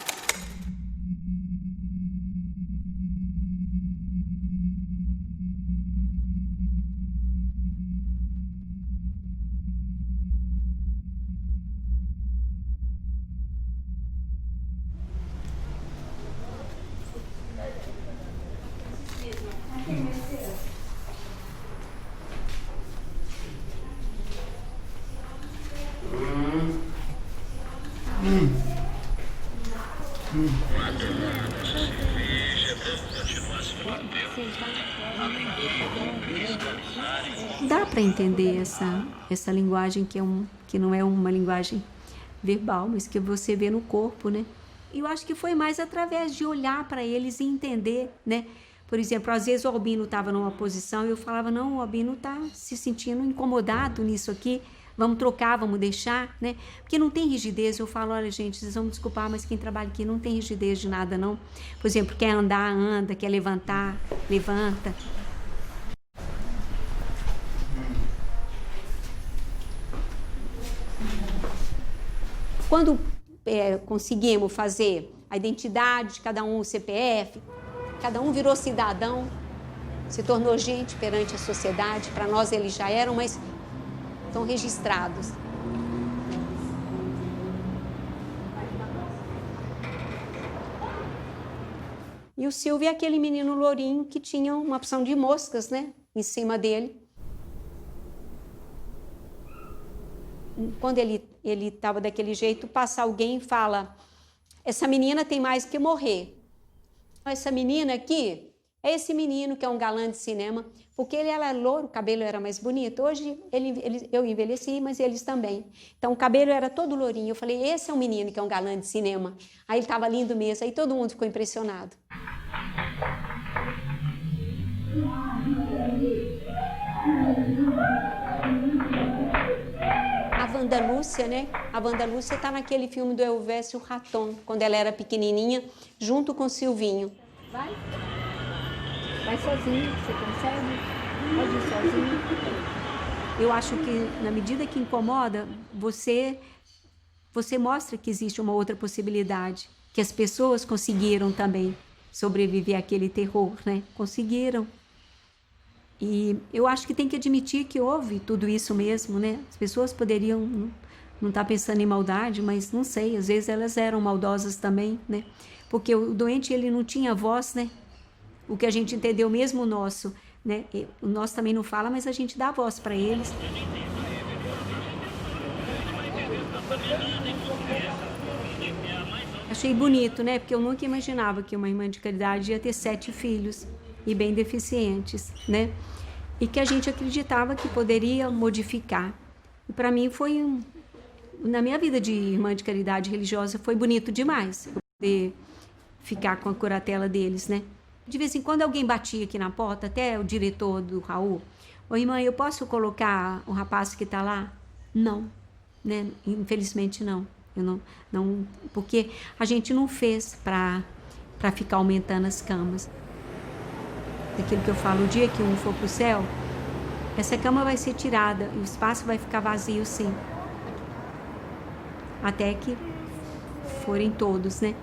S4: Dá para entender essa linguagem que não é uma linguagem verbal, mas que você vê no corpo, né? E eu acho que foi mais através de olhar para eles e entender, né? Por exemplo, às vezes o Albino estava numa posição e eu falava, não, o Albino está se sentindo incomodado nisso aqui, vamos trocar, vamos deixar, né? Porque não tem rigidez. Eu falo, olha, gente, vocês vão me desculpar, mas quem trabalha aqui não tem rigidez de nada, não. Por exemplo, quer andar, anda, quer levantar, levanta. Quando conseguimos fazer a identidade de cada um, o CPF, cada um virou cidadão, se tornou gente perante a sociedade. Para nós eles já eram, mas estão registrados. E o Silvio é aquele menino lourinho que tinha uma opção de moscas, né, em cima dele. Quando ele estava daquele jeito, passa alguém e fala: essa menina tem mais que morrer. Essa menina aqui é esse menino que é um galã de cinema, porque ele era louro, o cabelo era mais bonito. Hoje eu envelheci, mas eles também. Então o cabelo era todo lourinho. Eu falei: esse é um menino que é um galã de cinema. Aí ele estava lindo mesmo, aí todo mundo ficou impressionado. A Wanda Lúcia, né? A Wanda Lúcia está naquele filme do Elvésio Raton, quando ela era pequenininha, junto com o Silvinho. Vai sozinho, você consegue? Pode ir sozinho. Eu acho que, na medida que incomoda, você mostra que existe uma outra possibilidade, que as pessoas conseguiram também sobreviver àquele terror, né? Conseguiram. E eu acho que tem que admitir que houve tudo isso mesmo, né? As pessoas poderiam não estar pensando em maldade, mas não sei, às vezes elas eram maldosas também, né? Porque o doente, ele não tinha voz, né? O que a gente entendeu mesmo o nosso, né? O nosso também não fala, mas a gente dá voz para eles. Achei bonito, né? Porque eu nunca imaginava que uma irmã de caridade ia ter 7 filhos e bem deficientes, né? E que a gente acreditava que poderia modificar. E para mim foi na minha vida de irmã de caridade religiosa, foi bonito demais poder ficar com a curatela deles, né? De vez em quando alguém batia aqui na porta, até o diretor do Raul: ô irmã, eu posso colocar o rapaz que está lá? Não, né? Infelizmente não. Eu não, porque a gente não fez para ficar aumentando as camas. Aquilo que eu falo, o dia que um for para o céu, essa cama vai ser tirada e o espaço vai ficar vazio, sim. Até que forem todos, né?